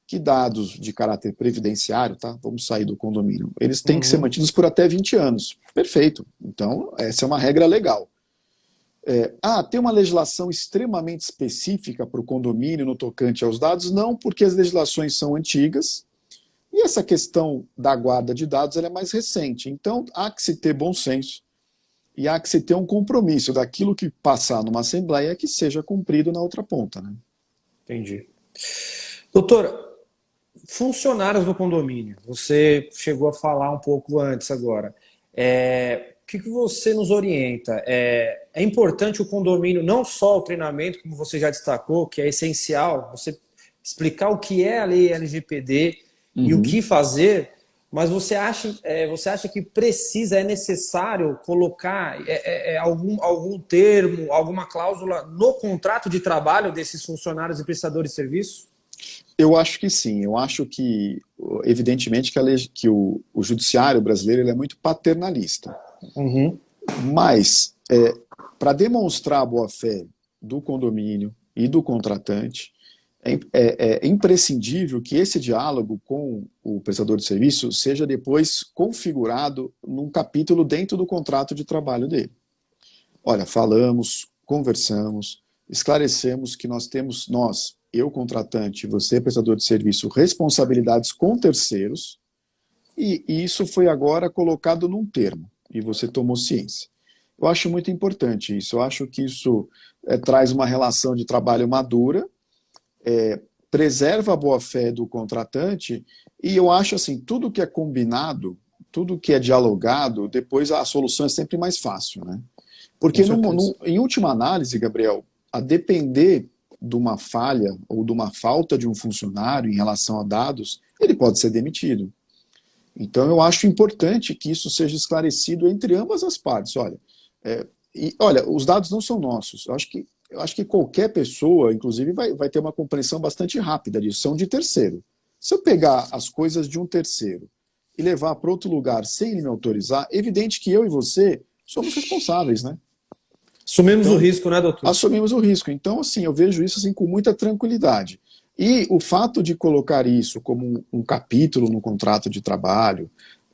que dados de caráter previdenciário, tá? Vamos sair do condomínio, eles têm que ser mantidos por até 20 anos. Perfeito. Então, essa é uma regra legal. Tem uma legislação extremamente específica para o condomínio no tocante aos dados? Não, porque as legislações são antigas e essa questão da guarda de dados ela é mais recente. Então, há que se ter bom senso e há que se ter um compromisso daquilo que passar numa assembleia que seja cumprido na outra ponta. Né? Entendi. Doutor, funcionários do condomínio, você chegou a falar um pouco antes agora. O que você nos orienta? É importante o condomínio, não só o treinamento, como você já destacou, que é essencial, você explicar o que é a lei LGPD e o que fazer, mas você acha que é necessário colocar algum termo, alguma cláusula no contrato de trabalho desses funcionários e prestadores de serviço? Eu acho que sim. Eu acho que, evidentemente, que o judiciário brasileiro ele é muito paternalista. Mas, para demonstrar a boa-fé do condomínio e do contratante, é imprescindível que esse diálogo com o prestador de serviço seja depois configurado num capítulo dentro do contrato de trabalho dele. Olha, falamos, conversamos, esclarecemos que eu contratante, você prestador de serviço, responsabilidades com terceiros, e isso foi agora colocado num termo, e você tomou ciência. Eu acho muito importante isso, eu acho que isso traz uma relação de trabalho madura, preserva a boa-fé do contratante, e eu acho assim, tudo que é combinado, tudo que é dialogado, depois a solução é sempre mais fácil, né? Porque em última análise, Gabriel, a depender de uma falha ou de uma falta de um funcionário em relação a dados, ele pode ser demitido. Então eu acho importante que isso seja esclarecido entre ambas as partes. Olha, os dados não são nossos. Eu acho que qualquer pessoa, inclusive, vai ter uma compreensão bastante rápida disso. São de terceiro. Se eu pegar as coisas de um terceiro e levar para outro lugar sem ele me autorizar, é evidente que eu e você somos responsáveis, né? Assumimos o risco, né, doutor? Assumimos o risco. Então, assim, eu vejo isso assim, com muita tranquilidade. E o fato de colocar isso como um capítulo no contrato de trabalho,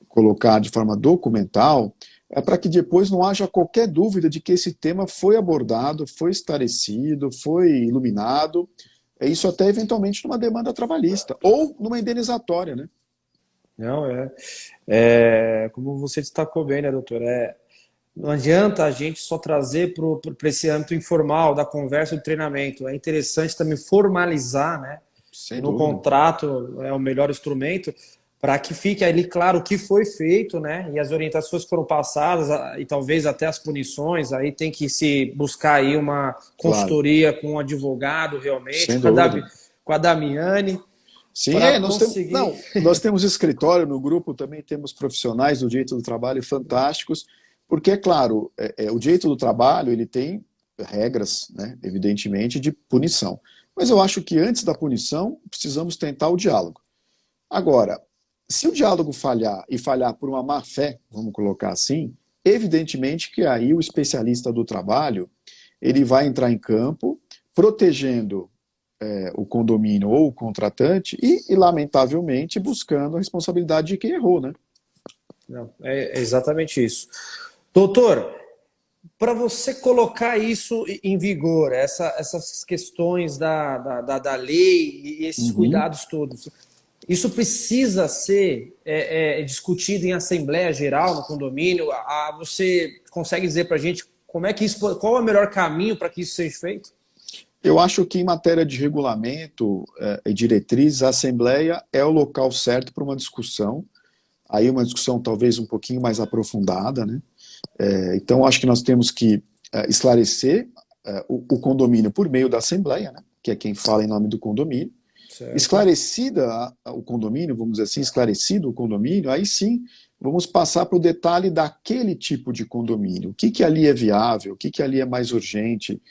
colocar de forma documental, é para que depois não haja qualquer dúvida de que esse tema foi abordado, foi esclarecido, foi iluminado, isso até eventualmente numa demanda trabalhista, ou numa indenizatória, né? Não, como você destacou bem, né, doutor? Não adianta a gente só trazer para esse âmbito informal da conversa do treinamento. É interessante também formalizar, né? Sem no dúvida. contrato é o melhor instrumento para que fique ali claro o que foi feito, né? E as orientações que foram passadas e talvez até as punições. Aí tem que se buscar aí uma consultoria com um advogado realmente, Sem dúvida. com a Damiane. Sim, nós temos escritório no grupo, também temos profissionais do direito do trabalho fantásticos, porque, é claro, o direito do trabalho ele tem regras, né, evidentemente, de punição. Mas eu acho que antes da punição, precisamos tentar o diálogo. Agora, se o diálogo falhar e falhar por uma má-fé, vamos colocar assim, evidentemente que aí o especialista do trabalho ele vai entrar em campo protegendo o condomínio ou o contratante e, lamentavelmente, buscando a responsabilidade de quem errou, né? Não, é exatamente isso. Doutor, para você colocar isso em vigor, essas questões da lei e esses Uhum. cuidados todos, isso precisa ser discutido em Assembleia Geral no condomínio? Você consegue dizer para a gente como é que isso, qual é o melhor caminho para que isso seja feito? Eu acho que em matéria de regulamento e diretrizes, a Assembleia é o local certo para uma discussão, aí uma discussão talvez um pouquinho mais aprofundada, né? Então, acho que nós temos que esclarecer o condomínio por meio da Assembleia, né? Que é quem fala em nome do condomínio. Certo. Esclarecida o condomínio, vamos dizer assim, esclarecido o condomínio, aí sim vamos passar para o detalhe daquele tipo de condomínio. O que ali é viável, o que ali é mais urgente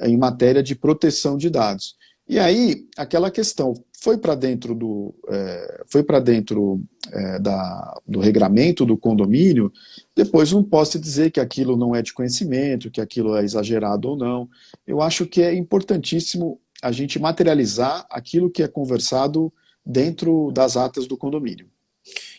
em matéria de proteção de dados. E aí, aquela questão, foi para dentro do regramento do condomínio, depois não posso dizer que aquilo não é de conhecimento, que aquilo é exagerado ou não. Eu acho que é importantíssimo a gente materializar aquilo que é conversado dentro das atas do condomínio.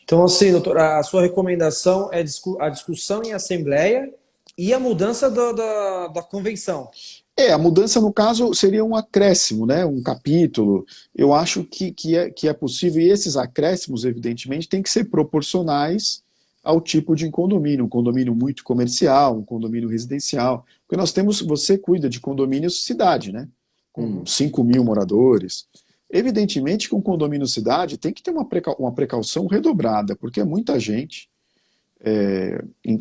Então, assim, doutor, a sua recomendação é a discussão em Assembleia e a mudança da convenção. A mudança, no caso, seria um acréscimo, né? Um capítulo. Eu acho que é possível, e esses acréscimos, evidentemente, têm que ser proporcionais ao tipo de condomínio. Um condomínio muito comercial, um condomínio residencial. Porque nós temos, você cuida de condomínios cidade, né? Com 5.000 moradores. Evidentemente que um condomínio cidade tem que ter uma precaução redobrada, porque é muita gente.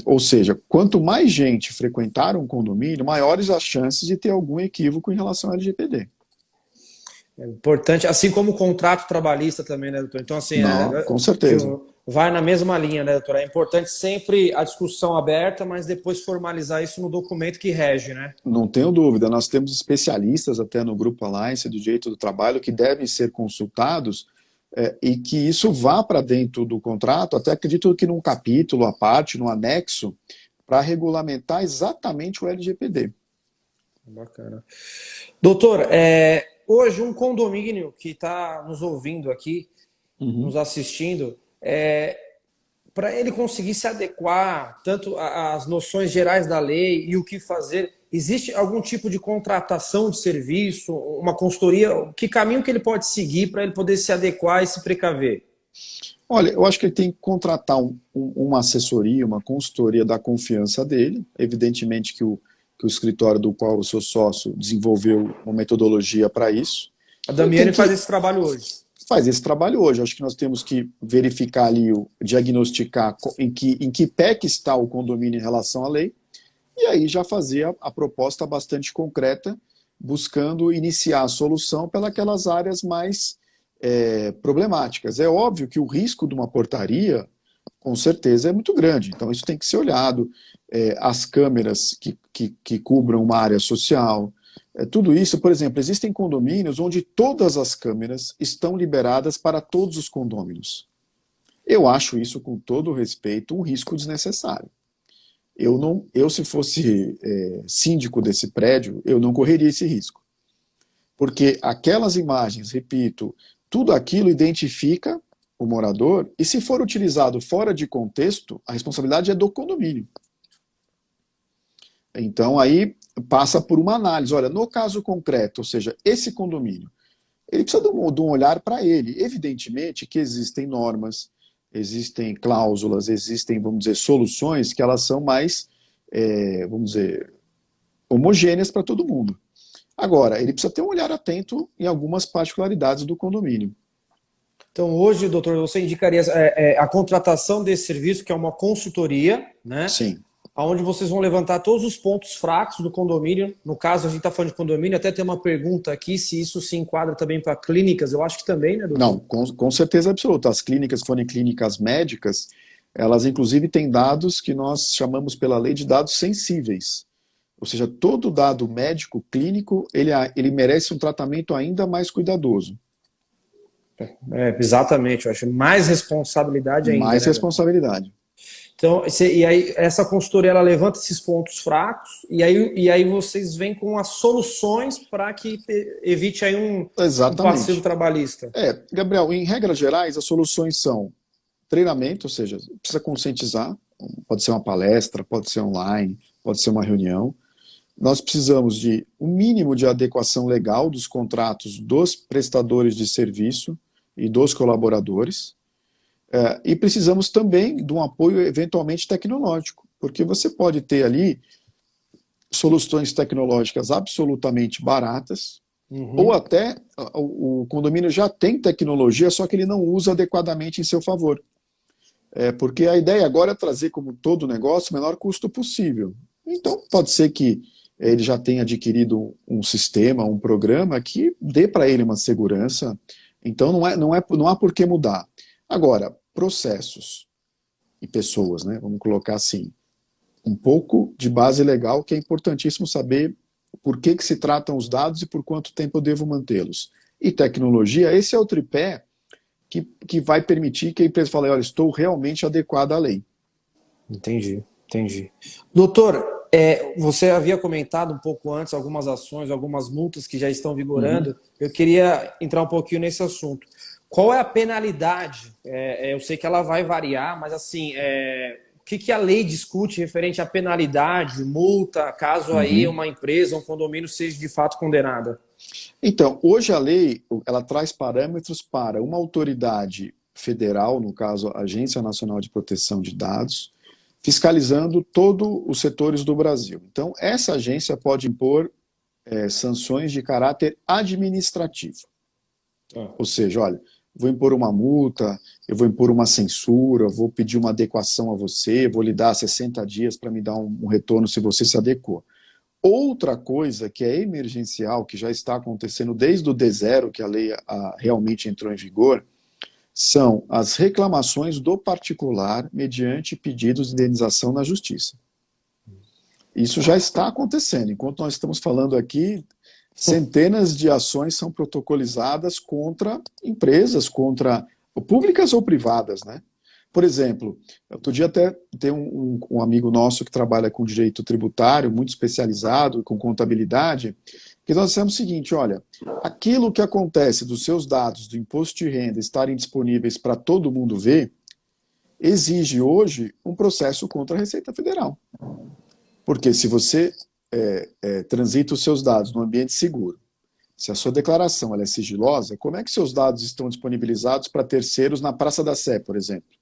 Ou seja, quanto mais gente frequentar um condomínio, maiores as chances de ter algum equívoco em relação ao LGPD. É importante, assim como o contrato trabalhista também, né, doutor? Então, assim, Não, com certeza. vai na mesma linha, né, doutor? É importante sempre a discussão aberta, mas depois formalizar isso no documento que rege, né? Não tenho dúvida. Nós temos especialistas até no Grupo Alliance do Direito do Trabalho que devem ser consultados e que isso vá para dentro do contrato, até acredito que num capítulo à parte, num anexo, para regulamentar exatamente o LGPD. Bacana. Doutor, hoje um condomínio que está nos ouvindo aqui, nos assistindo, para ele conseguir se adequar tanto às noções gerais da lei e o que fazer, existe algum tipo de contratação de serviço, uma consultoria? Que caminho que ele pode seguir para ele poder se adequar e se precaver? Olha, eu acho que ele tem que contratar uma assessoria, uma consultoria da confiança dele. Evidentemente que o escritório do qual eu sou sócio desenvolveu uma metodologia para isso. A Ele tem Damiane que faz esse trabalho hoje. faz esse trabalho hoje. Acho que nós temos que verificar ali, diagnosticar em que pé que está o condomínio em relação à lei, e aí já fazer a proposta bastante concreta, buscando iniciar a solução pelas áreas mais problemáticas. É óbvio que o risco de uma portaria, com certeza, é muito grande, então isso tem que ser olhado. As câmeras que cubram uma área social, tudo isso, por exemplo, existem condomínios onde todas as câmeras estão liberadas para todos os condôminos. Eu acho isso, com todo respeito, um risco desnecessário. Eu se fosse síndico desse prédio, eu não correria esse risco. Porque aquelas imagens, repito, tudo aquilo identifica o morador, e se for utilizado fora de contexto, a responsabilidade é do condomínio. Então aí passa por uma análise. Olha, no caso concreto, ou seja, esse condomínio, ele precisa de um olhar para ele. Evidentemente que existem normas, existem cláusulas, existem, vamos dizer, soluções que elas são mais, vamos dizer, homogêneas para todo mundo. Agora, ele precisa ter um olhar atento em algumas particularidades do condomínio. Então, hoje, doutor, você indicaria a contratação desse serviço, que é uma consultoria, né? Sim. Onde vocês vão levantar todos os pontos fracos do condomínio. No caso, a gente está falando de condomínio, até tem uma pergunta aqui, se isso se enquadra também para clínicas. Eu acho que também, né, doutor? Não, com certeza absoluta. As clínicas, se forem clínicas médicas, elas inclusive têm dados que nós chamamos pela lei de dados sensíveis. Ou seja, todo dado médico, clínico, ele merece um tratamento ainda mais cuidadoso. Exatamente, eu acho mais responsabilidade ainda. Mais né? responsabilidade. Então, e aí essa consultoria ela levanta esses pontos fracos e aí vocês vêm com as soluções para que evite aí um passivo Exatamente. trabalhista. Gabriel, em regras gerais, as soluções são treinamento, ou seja, precisa conscientizar, pode ser uma palestra, pode ser online, pode ser uma reunião. Nós precisamos de um mínimo de adequação legal dos contratos dos prestadores de serviço e dos colaboradores. E precisamos também de um apoio eventualmente tecnológico, porque você pode ter ali soluções tecnológicas absolutamente baratas, ou até o condomínio já tem tecnologia, só que ele não usa adequadamente em seu favor. Porque a ideia agora é trazer, como todo negócio, o menor custo possível. Então, pode ser que ele já tenha adquirido um sistema, um programa que dê para ele uma segurança. Então, não há por que mudar. Agora, processos e pessoas, né? Vamos colocar assim, um pouco de base legal, que é importantíssimo saber por que se tratam os dados e por quanto tempo eu devo mantê-los. E tecnologia, esse é o tripé que vai permitir que a empresa fale, olha, estou realmente adequada à lei. Entendi. Doutor, você havia comentado um pouco antes algumas ações, algumas multas que já estão vigorando. Eu queria entrar um pouquinho nesse assunto. Qual é a penalidade? Eu sei que ela vai variar, mas assim, o que a lei discute referente à penalidade, multa, caso aí uma empresa, um condomínio seja de fato condenada? Então, hoje a lei, ela traz parâmetros para uma autoridade federal, no caso a Agência Nacional de Proteção de Dados, fiscalizando todos os setores do Brasil. Então, essa agência pode impor sanções de caráter administrativo. Ou seja, olha, vou impor uma multa, eu vou impor uma censura, vou pedir uma adequação a você, vou lhe dar 60 dias para me dar um retorno se você se adequou. Outra coisa que é emergencial, que já está acontecendo desde o D0, que a lei realmente entrou em vigor, são as reclamações do particular mediante pedidos de indenização na justiça. Isso já está acontecendo. Enquanto nós estamos falando aqui, centenas de ações são protocolizadas contra empresas, contra públicas ou privadas, né? Por exemplo, outro dia até tem um amigo nosso que trabalha com direito tributário, muito especializado, com contabilidade, que nós dissemos o seguinte, olha, aquilo que acontece dos seus dados do imposto de renda estarem disponíveis para todo mundo ver, exige hoje um processo contra a Receita Federal. Porque se você transita os seus dados no ambiente seguro, se a sua declaração ela é sigilosa, como é que seus dados estão disponibilizados para terceiros na Praça da Sé, por exemplo?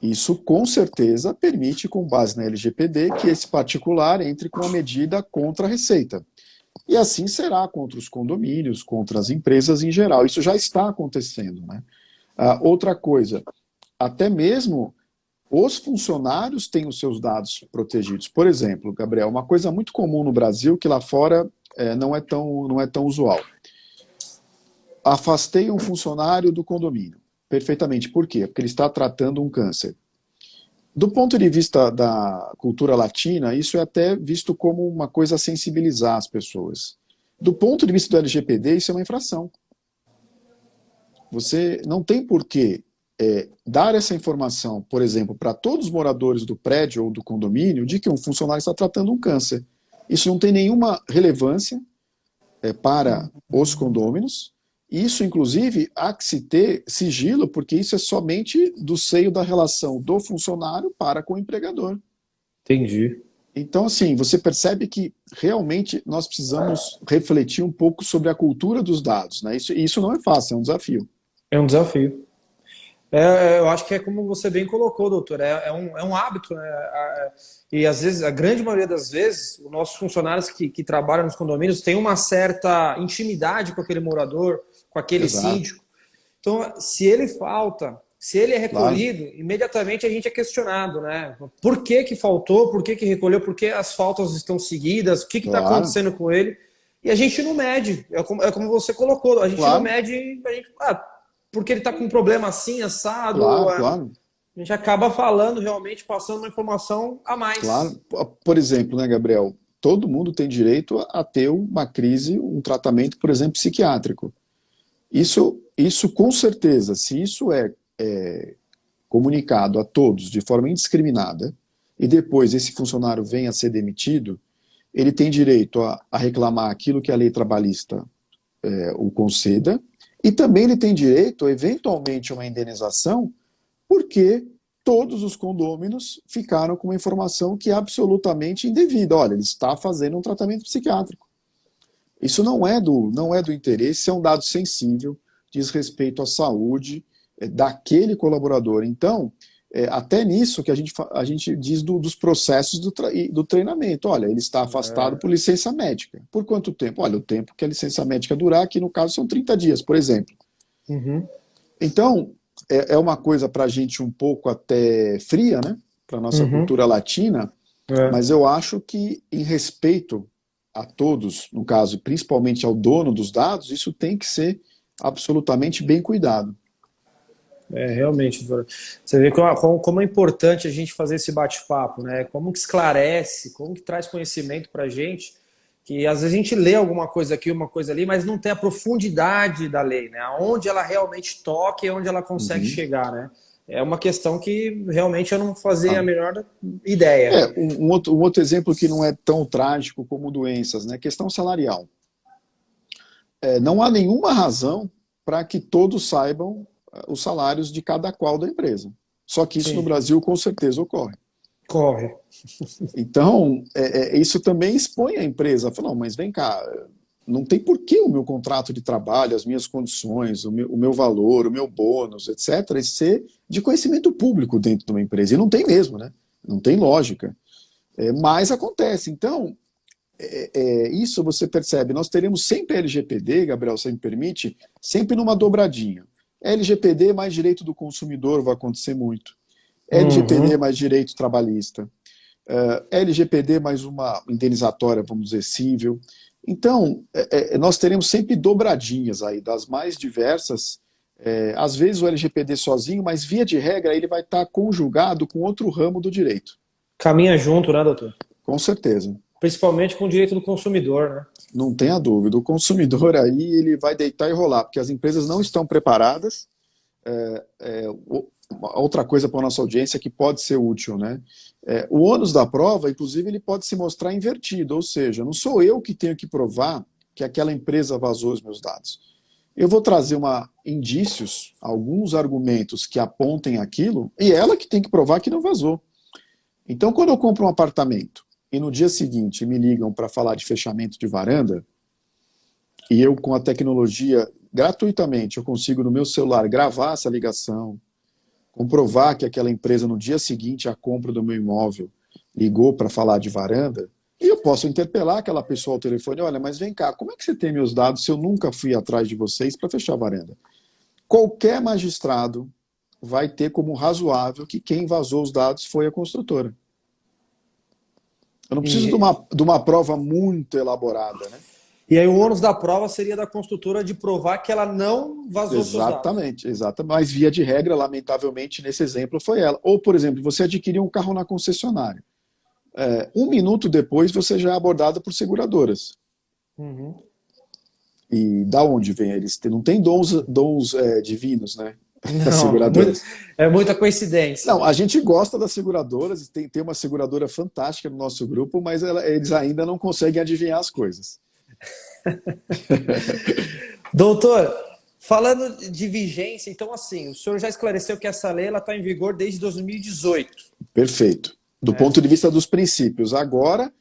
Isso, com certeza, permite, com base na LGPD, que esse particular entre com a medida contra a Receita. E assim será contra os condomínios, contra as empresas em geral. Isso já está acontecendo, né? Outra coisa, até mesmo os funcionários têm os seus dados protegidos. Por exemplo, Gabriel, uma coisa muito comum no Brasil, que lá fora não é tão usual. Afastei um funcionário do condomínio. Perfeitamente. Por quê? Porque ele está tratando um câncer. Do ponto de vista da cultura latina, isso é até visto como uma coisa a sensibilizar as pessoas. Do ponto de vista do LGPD, isso é uma infração. Você não tem por que dar essa informação, por exemplo, para todos os moradores do prédio ou do condomínio, de que um funcionário está tratando um câncer. Isso não tem nenhuma relevância para os condôminos. Isso, inclusive, há que se ter sigilo, porque isso é somente do seio da relação do funcionário para com o empregador. Entendi. Então, assim, você percebe que realmente nós precisamos refletir um pouco sobre a cultura dos dados, né? Isso não é fácil, é um desafio. É um desafio. Eu acho que é como você bem colocou, doutor, é um hábito, né? E às vezes, a grande maioria das vezes, os nossos funcionários que trabalham nos condomínios têm uma certa intimidade com aquele morador, com aquele síndico. Então, se ele falta, se ele é recolhido, imediatamente a gente é questionado, né? Por que faltou, por que recolheu, por que as faltas estão seguidas, o que está acontecendo com ele? E a gente não mede, é como você colocou, a gente não mede, porque ele está com um problema assim, assado. A gente acaba falando realmente, passando uma informação a mais. Claro. Por exemplo, né, Gabriel, todo mundo tem direito a ter uma crise, um tratamento, por exemplo, psiquiátrico. Isso com certeza, se isso é comunicado a todos de forma indiscriminada, e depois esse funcionário vem a ser demitido, ele tem direito a reclamar aquilo que a lei trabalhista o conceda, e também ele tem direito, eventualmente, a uma indenização, porque todos os condôminos ficaram com uma informação que é absolutamente indevida. Olha, ele está fazendo um tratamento psiquiátrico. Isso não é do interesse, é um dado sensível, diz respeito à saúde daquele colaborador. Então, até nisso que a gente diz dos processos do treinamento. Olha, ele está afastado por licença médica. Por quanto tempo? Olha, o tempo que a licença médica durar, que no caso são 30 dias, por exemplo. Uhum. Então, é uma coisa para a gente um pouco até fria, né? Para a nossa cultura latina, mas eu acho que, em respeito a todos, no caso, principalmente ao dono dos dados, isso tem que ser absolutamente bem cuidado. Realmente, doutor. Você vê como é importante a gente fazer esse bate-papo, né? Como que esclarece, como que traz conhecimento para a gente, que às vezes a gente lê alguma coisa aqui, uma coisa ali, mas não tem a profundidade da lei, né? Onde ela realmente toca e onde ela consegue chegar, né? É uma questão que realmente eu não fazia a melhor ideia. Um outro exemplo que não é tão trágico como doenças, né? Questão salarial. Não há nenhuma razão para que todos saibam os salários de cada qual da empresa. Só que isso no Brasil com certeza ocorre. Corre. Então, isso também expõe a empresa. Fala, não, mas vem cá, não tem porquê o meu contrato de trabalho, as minhas condições, o meu valor, o meu bônus, etc., ser de conhecimento público dentro de uma empresa. E não tem mesmo, né? Não tem lógica. Mas acontece. Então, isso você percebe. Nós teremos sempre a LGPD, Gabriel, se me permite, sempre numa dobradinha. LGPD mais direito do consumidor vai acontecer muito. LGPD mais direito trabalhista. LGPD mais uma indenizatória, vamos dizer, cível. Então, nós teremos sempre dobradinhas aí, das mais diversas. Às vezes o LGPD sozinho, mas via de regra ele vai estar conjugado com outro ramo do direito. Caminha junto, né, doutor? Com certeza. Principalmente com o direito do consumidor, né? Não tenha dúvida. O consumidor aí ele vai deitar e rolar, porque as empresas não estão preparadas. Outra coisa para a nossa audiência que pode ser útil, né? O ônus da prova, inclusive, ele pode se mostrar invertido, ou seja, não sou eu que tenho que provar que aquela empresa vazou os meus dados. Eu vou trazer indícios, alguns argumentos que apontem aquilo, e ela que tem que provar que não vazou. Então, quando eu compro um apartamento e no dia seguinte me ligam para falar de fechamento de varanda, e eu, com a tecnologia, gratuitamente, eu consigo no meu celular gravar essa ligação, comprovar que aquela empresa no dia seguinte à compra do meu imóvel ligou para falar de varanda, e eu posso interpelar aquela pessoa ao telefone, olha, mas vem cá, como é que você tem meus dados se eu nunca fui atrás de vocês para fechar a varanda? Qualquer magistrado vai ter como razoável que quem vazou os dados foi a construtora. Eu não preciso de uma prova muito elaborada, né? E aí o ônus da prova seria da construtora de provar que ela não vazou seus dados. Exatamente. Mas via de regra, lamentavelmente, nesse exemplo foi ela. Ou, por exemplo, você adquiriu um carro na concessionária. 1 minuto depois você já é abordado por seguradoras. E da onde vem eles? Não tem dons divinos, né? Não, é muita coincidência. Não, a gente gosta das seguradoras, tem uma seguradora fantástica no nosso grupo, mas eles ainda não conseguem adivinhar as coisas. Doutor, falando de vigência, então assim, o senhor já esclareceu que essa lei está em vigor desde 2018. Perfeito. Do ponto de vista dos princípios. Agora,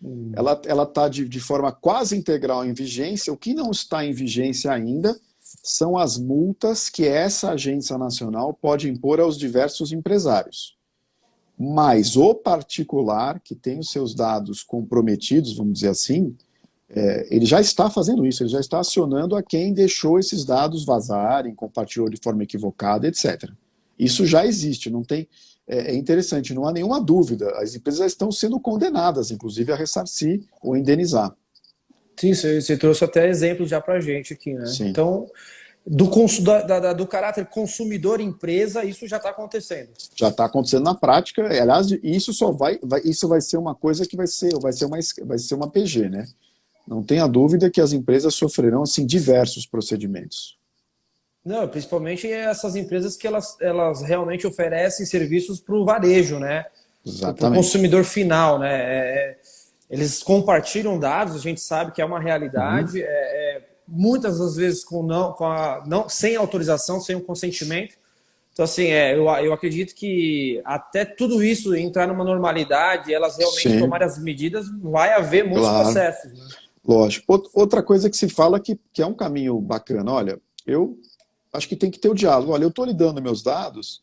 ela está de forma quase integral em vigência. O que não está em vigência ainda são as multas que essa agência nacional pode impor aos diversos empresários. Mas o particular, que tem os seus dados comprometidos, vamos dizer assim, ele já está fazendo isso, ele já está acionando a quem deixou esses dados vazarem, compartilhou de forma equivocada, etc. Isso já existe, não tem... É interessante, não há nenhuma dúvida. As empresas já estão sendo condenadas, inclusive, a ressarcir ou indenizar. Sim, você trouxe até exemplos já para a gente aqui, né? Sim. Então, do caráter consumidor-empresa, isso já está acontecendo. Já está acontecendo na prática. Aliás, isso isso vai ser uma coisa que vai ser uma PG, né? Não tenha dúvida que as empresas sofrerão assim diversos procedimentos. Não, principalmente essas empresas que elas realmente oferecem serviços para o varejo, né? Para o Exatamente. consumidor final, né? Eles compartilham dados, a gente sabe que é uma Uhum. realidade, muitas das vezes não, sem autorização, sem o consentimento. Então, assim, eu acredito que até tudo isso entrar numa normalidade, elas realmente Sim, tomarem as medidas, vai haver muitos claro. processos, né? Lógico. Outra coisa que se fala que é um caminho bacana, olha, eu acho que tem que ter o diálogo. Olha, eu estou lhe dando meus dados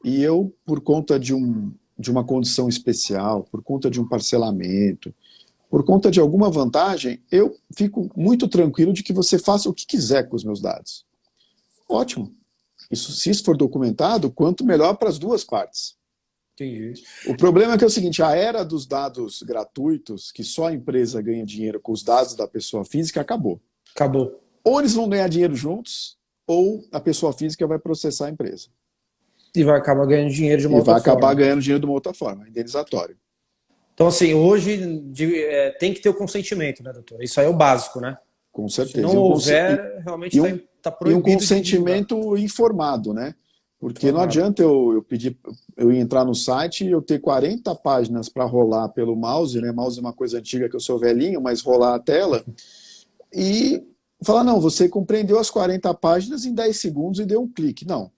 e eu, por conta de uma condição especial, por conta de um parcelamento, por conta de alguma vantagem, eu fico muito tranquilo de que você faça o que quiser com os meus dados. Ótimo. Isso, se isso for documentado, quanto melhor para as duas partes. Entendi. O problema é que é o seguinte, a era dos dados gratuitos, que só a empresa ganha dinheiro com os dados da pessoa física, acabou. Acabou. Ou eles vão ganhar dinheiro juntos, ou a pessoa física vai processar a empresa. E vai acabar ganhando dinheiro de uma E outra vai acabar forma. ganhando dinheiro de uma outra forma, indenizatório. Então, assim, hoje tem que ter o consentimento, né, doutor? Isso aí é o básico, né? Com Se não certeza. houver, realmente E está um, tá e um proibido de divulgar. consentimento informado, né? Porque não Formado. adianta eu pedir, eu entrar no site e eu ter 40 páginas para rolar pelo mouse, né? Mouse é uma coisa antiga que eu sou velhinho, mas rolar a tela, e falar, não, você compreendeu as 40 páginas em 10 segundos e deu um clique. Não.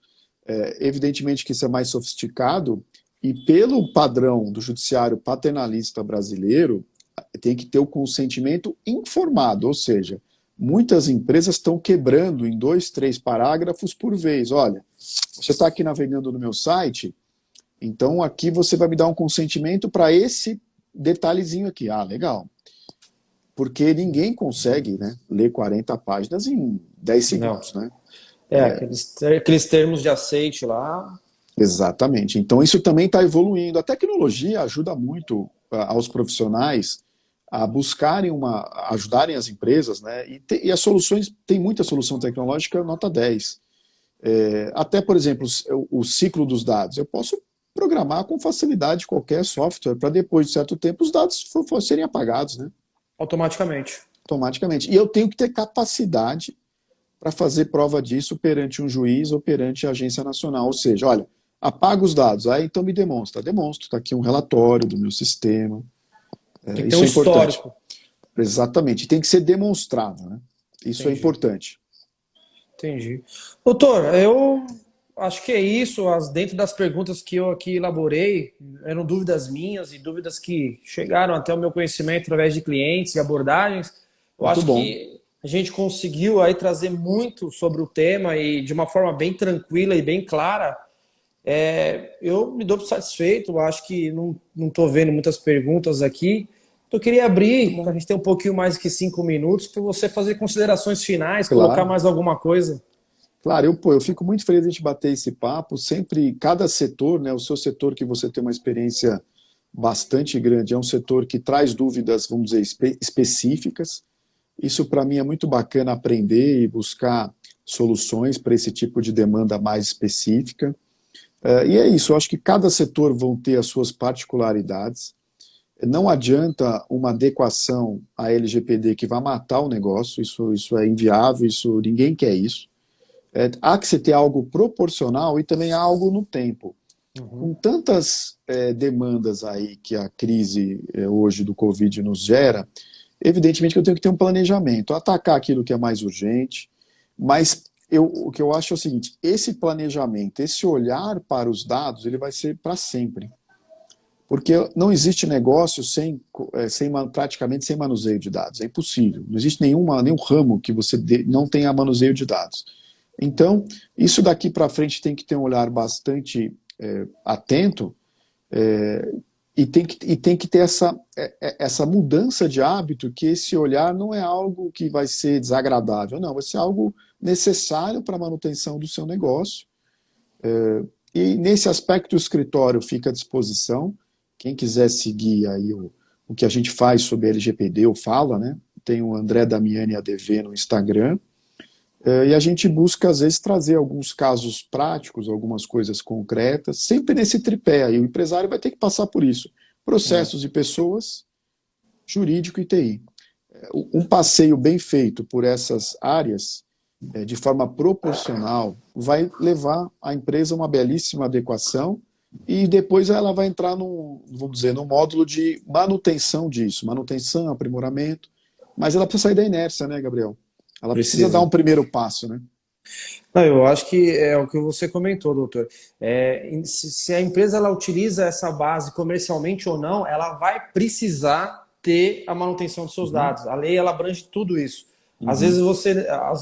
Evidentemente que isso é mais sofisticado, e pelo padrão do judiciário paternalista brasileiro, tem que ter o consentimento informado, ou seja, muitas empresas estão quebrando em 2, 3 parágrafos por vez. Olha, você está aqui navegando no meu site, então aqui você vai me dar um consentimento para esse detalhezinho aqui. Ah, legal. Porque ninguém consegue, né, ler 40 páginas em 10 Não. segundos, né? Aqueles termos de aceite lá. Exatamente. Então isso também está evoluindo. A tecnologia ajuda muito aos profissionais a buscarem ajudarem as empresas, né? E as soluções, tem muita solução tecnológica nota 10. Até, por exemplo, o ciclo dos dados. Eu posso programar com facilidade qualquer software para depois de certo tempo os dados serem apagados, né? Automaticamente. Automaticamente. E eu tenho que ter capacidade para fazer prova disso perante um juiz ou perante a agência nacional. Ou seja, olha, apaga os dados, aí então me demonstra. Demonstro, está aqui um relatório do meu sistema. Tem que ter um Isso é importante. histórico. Exatamente, tem que ser demonstrável, né? Isso é Entendi. importante. Entendi. Doutor, eu acho que é isso. Dentro das perguntas que eu aqui elaborei, eram dúvidas minhas e dúvidas que chegaram até o meu conhecimento através de clientes e abordagens. Eu Muito acho bom. que a gente conseguiu aí trazer muito sobre o tema e de uma forma bem tranquila e bem clara. Eu me dou por satisfeito. Eu acho que não estou vendo muitas perguntas aqui. Então, eu queria Muito abrir, para a bom. gente ter um pouquinho mais que 5 minutos, para você fazer considerações finais, colocar Claro. mais alguma coisa. Claro, eu fico muito feliz de a gente bater esse papo. Sempre, cada setor, né, o seu setor que você tem uma experiência bastante grande, é um setor que traz dúvidas, vamos dizer, específicas. Isso para mim é muito bacana aprender e buscar soluções para esse tipo de demanda mais específica. E é isso, eu acho que cada setor vão ter as suas particularidades. Não adianta uma adequação à LGPD que vai matar o negócio, isso é inviável, isso ninguém quer isso. Há que se ter algo proporcional e também algo no tempo. Com Uhum. tantas demandas aí que a crise hoje do Covid nos gera, evidentemente que eu tenho que ter um planejamento, atacar aquilo que é mais urgente, mas o que eu acho é o seguinte, esse planejamento, esse olhar para os dados, ele vai ser para sempre. Porque não existe negócio praticamente sem manuseio de dados. É impossível. Não existe nenhum ramo que você não tenha manuseio de dados. Então, isso daqui para frente tem que ter um olhar bastante atento, e tem que ter essa mudança de hábito, que esse olhar não é algo que vai ser desagradável, não, vai ser algo necessário para a manutenção do seu negócio. E nesse aspecto o escritório fica à disposição. Quem quiser seguir aí o que a gente faz sobre LGPD ou fala, né? Tem o André Damiani ADV no Instagram. E a gente busca, às vezes, trazer alguns casos práticos, algumas coisas concretas, sempre nesse tripé aí. O empresário vai ter que passar por isso. É. Processos de pessoas, jurídico e TI. Um passeio bem feito por essas áreas de forma proporcional, vai levar a empresa a uma belíssima adequação e depois ela vai entrar vamos dizer, num módulo de manutenção disso, manutenção, aprimoramento, mas ela precisa sair da inércia, né, Gabriel? Ela precisa dar um primeiro passo, né? Não, eu acho que é o que você comentou, doutor. Se a empresa ela utiliza essa base comercialmente ou não, ela vai precisar ter a manutenção dos seus dados. A lei ela abrange tudo isso. Às vezes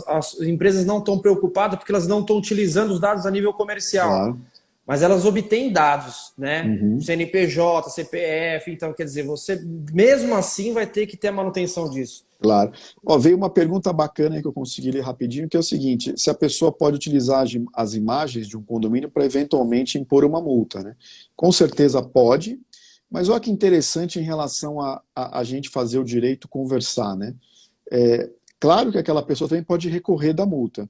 as empresas não estão preocupadas porque elas não estão utilizando os dados a nível comercial. Claro. Mas elas obtêm dados, né? CNPJ, CPF, então quer dizer, você mesmo assim vai ter que ter a manutenção disso. Claro. Veio uma pergunta bacana aí que eu consegui ler rapidinho, que é o seguinte: se a pessoa pode utilizar as imagens de um condomínio para eventualmente impor uma multa, né? Com certeza pode, mas olha que interessante em relação a gente fazer o direito conversar, né? Claro que aquela pessoa também pode recorrer da multa.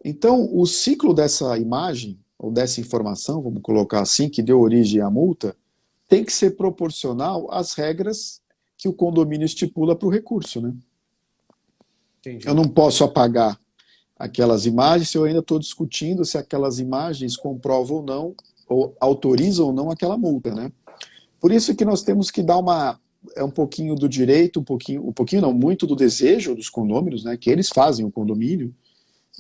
Então, o ciclo dessa imagem, ou dessa informação, vamos colocar assim, que deu origem à multa, tem que ser proporcional às regras que o condomínio estipula para o recurso, né? Entendi. Eu não posso apagar aquelas imagens se eu ainda estou discutindo se aquelas imagens comprovam ou não, ou autorizam ou não aquela multa, né? Por isso que nós temos que dar um pouquinho do direito, um pouquinho não, muito do desejo dos condôminos, né? Que eles fazem o condomínio.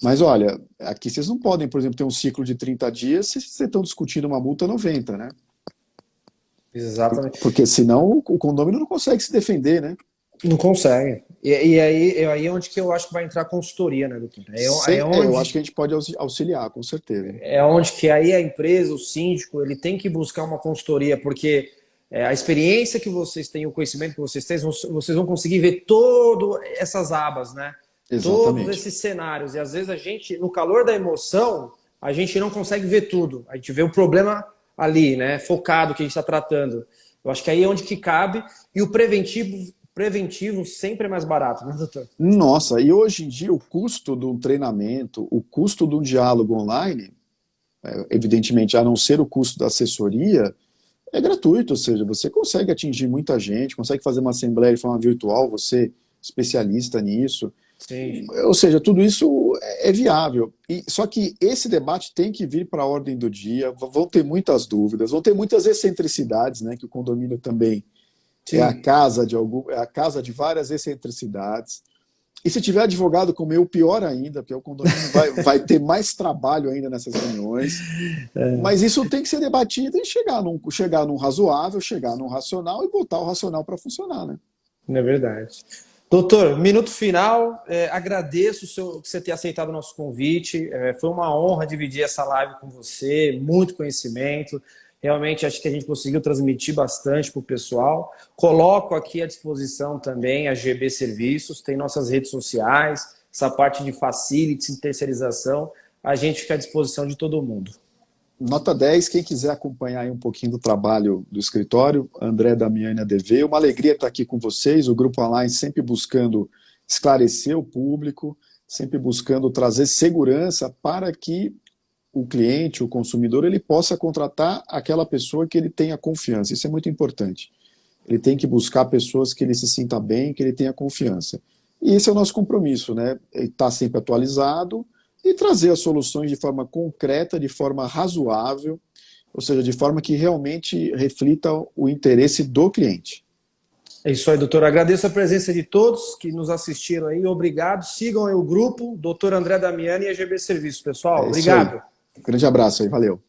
Mas olha, aqui vocês não podem, por exemplo, ter um ciclo de 30 dias se vocês estão discutindo uma multa 90, né? Exatamente. Porque senão o condomínio não consegue se defender, né? Não consegue. E aí é onde que eu acho que vai entrar a consultoria, né, doutor? Eu acho que a gente pode auxiliar, com certeza. É onde que aí a empresa, o síndico, ele tem que buscar uma consultoria, porque a experiência que vocês têm, o conhecimento que vocês têm, vocês vão conseguir ver todas essas abas, né? Exatamente. Todos esses cenários. E às vezes a gente, no calor da emoção, a gente não consegue ver tudo. A gente vê o problema ali, né? Focado que a gente está tratando. Eu acho que aí é onde que cabe. E o preventivo sempre é mais barato, né, doutor? Nossa, e hoje em dia o custo de um treinamento, o custo de um diálogo online, evidentemente, a não ser o custo da assessoria, é gratuito, ou seja, você consegue atingir muita gente, consegue fazer uma assembleia de forma virtual, você especialista nisso. Sim. Ou seja, tudo isso é viável. Só que esse debate tem que vir para a ordem do dia, vão ter muitas dúvidas, vão ter muitas excentricidades, né, que o condomínio também é a casa de várias excentricidades. E se tiver advogado como eu, pior ainda, porque o condomínio vai ter mais trabalho ainda nessas reuniões. Mas isso tem que ser debatido e chegar num razoável, chegar num racional e botar o racional para funcionar, né? É verdade. Doutor, minuto final, agradeço você ter aceitado o nosso convite, foi uma honra dividir essa live com você, muito conhecimento, realmente acho que a gente conseguiu transmitir bastante para o pessoal. Coloco aqui à disposição também a GB Serviços, tem nossas redes sociais, essa parte de facilities, terceirização, a gente fica à disposição de todo mundo. Nota 10, quem quiser acompanhar aí um pouquinho do trabalho do escritório, André Damiani ADV, uma alegria estar aqui com vocês, o Grupo Online sempre buscando esclarecer o público, sempre buscando trazer segurança para que o cliente, o consumidor, ele possa contratar aquela pessoa que ele tenha confiança, isso é muito importante. Ele tem que buscar pessoas que ele se sinta bem, que ele tenha confiança. E esse é o nosso compromisso, né? Estar sempre atualizado, e trazer as soluções de forma concreta, de forma razoável, ou seja, de forma que realmente reflita o interesse do cliente. É isso aí, doutor. Agradeço a presença de todos que nos assistiram aí. Obrigado. Sigam aí o grupo, doutor André Damiani e a GB Serviços, pessoal. Obrigado. Grande abraço aí, valeu.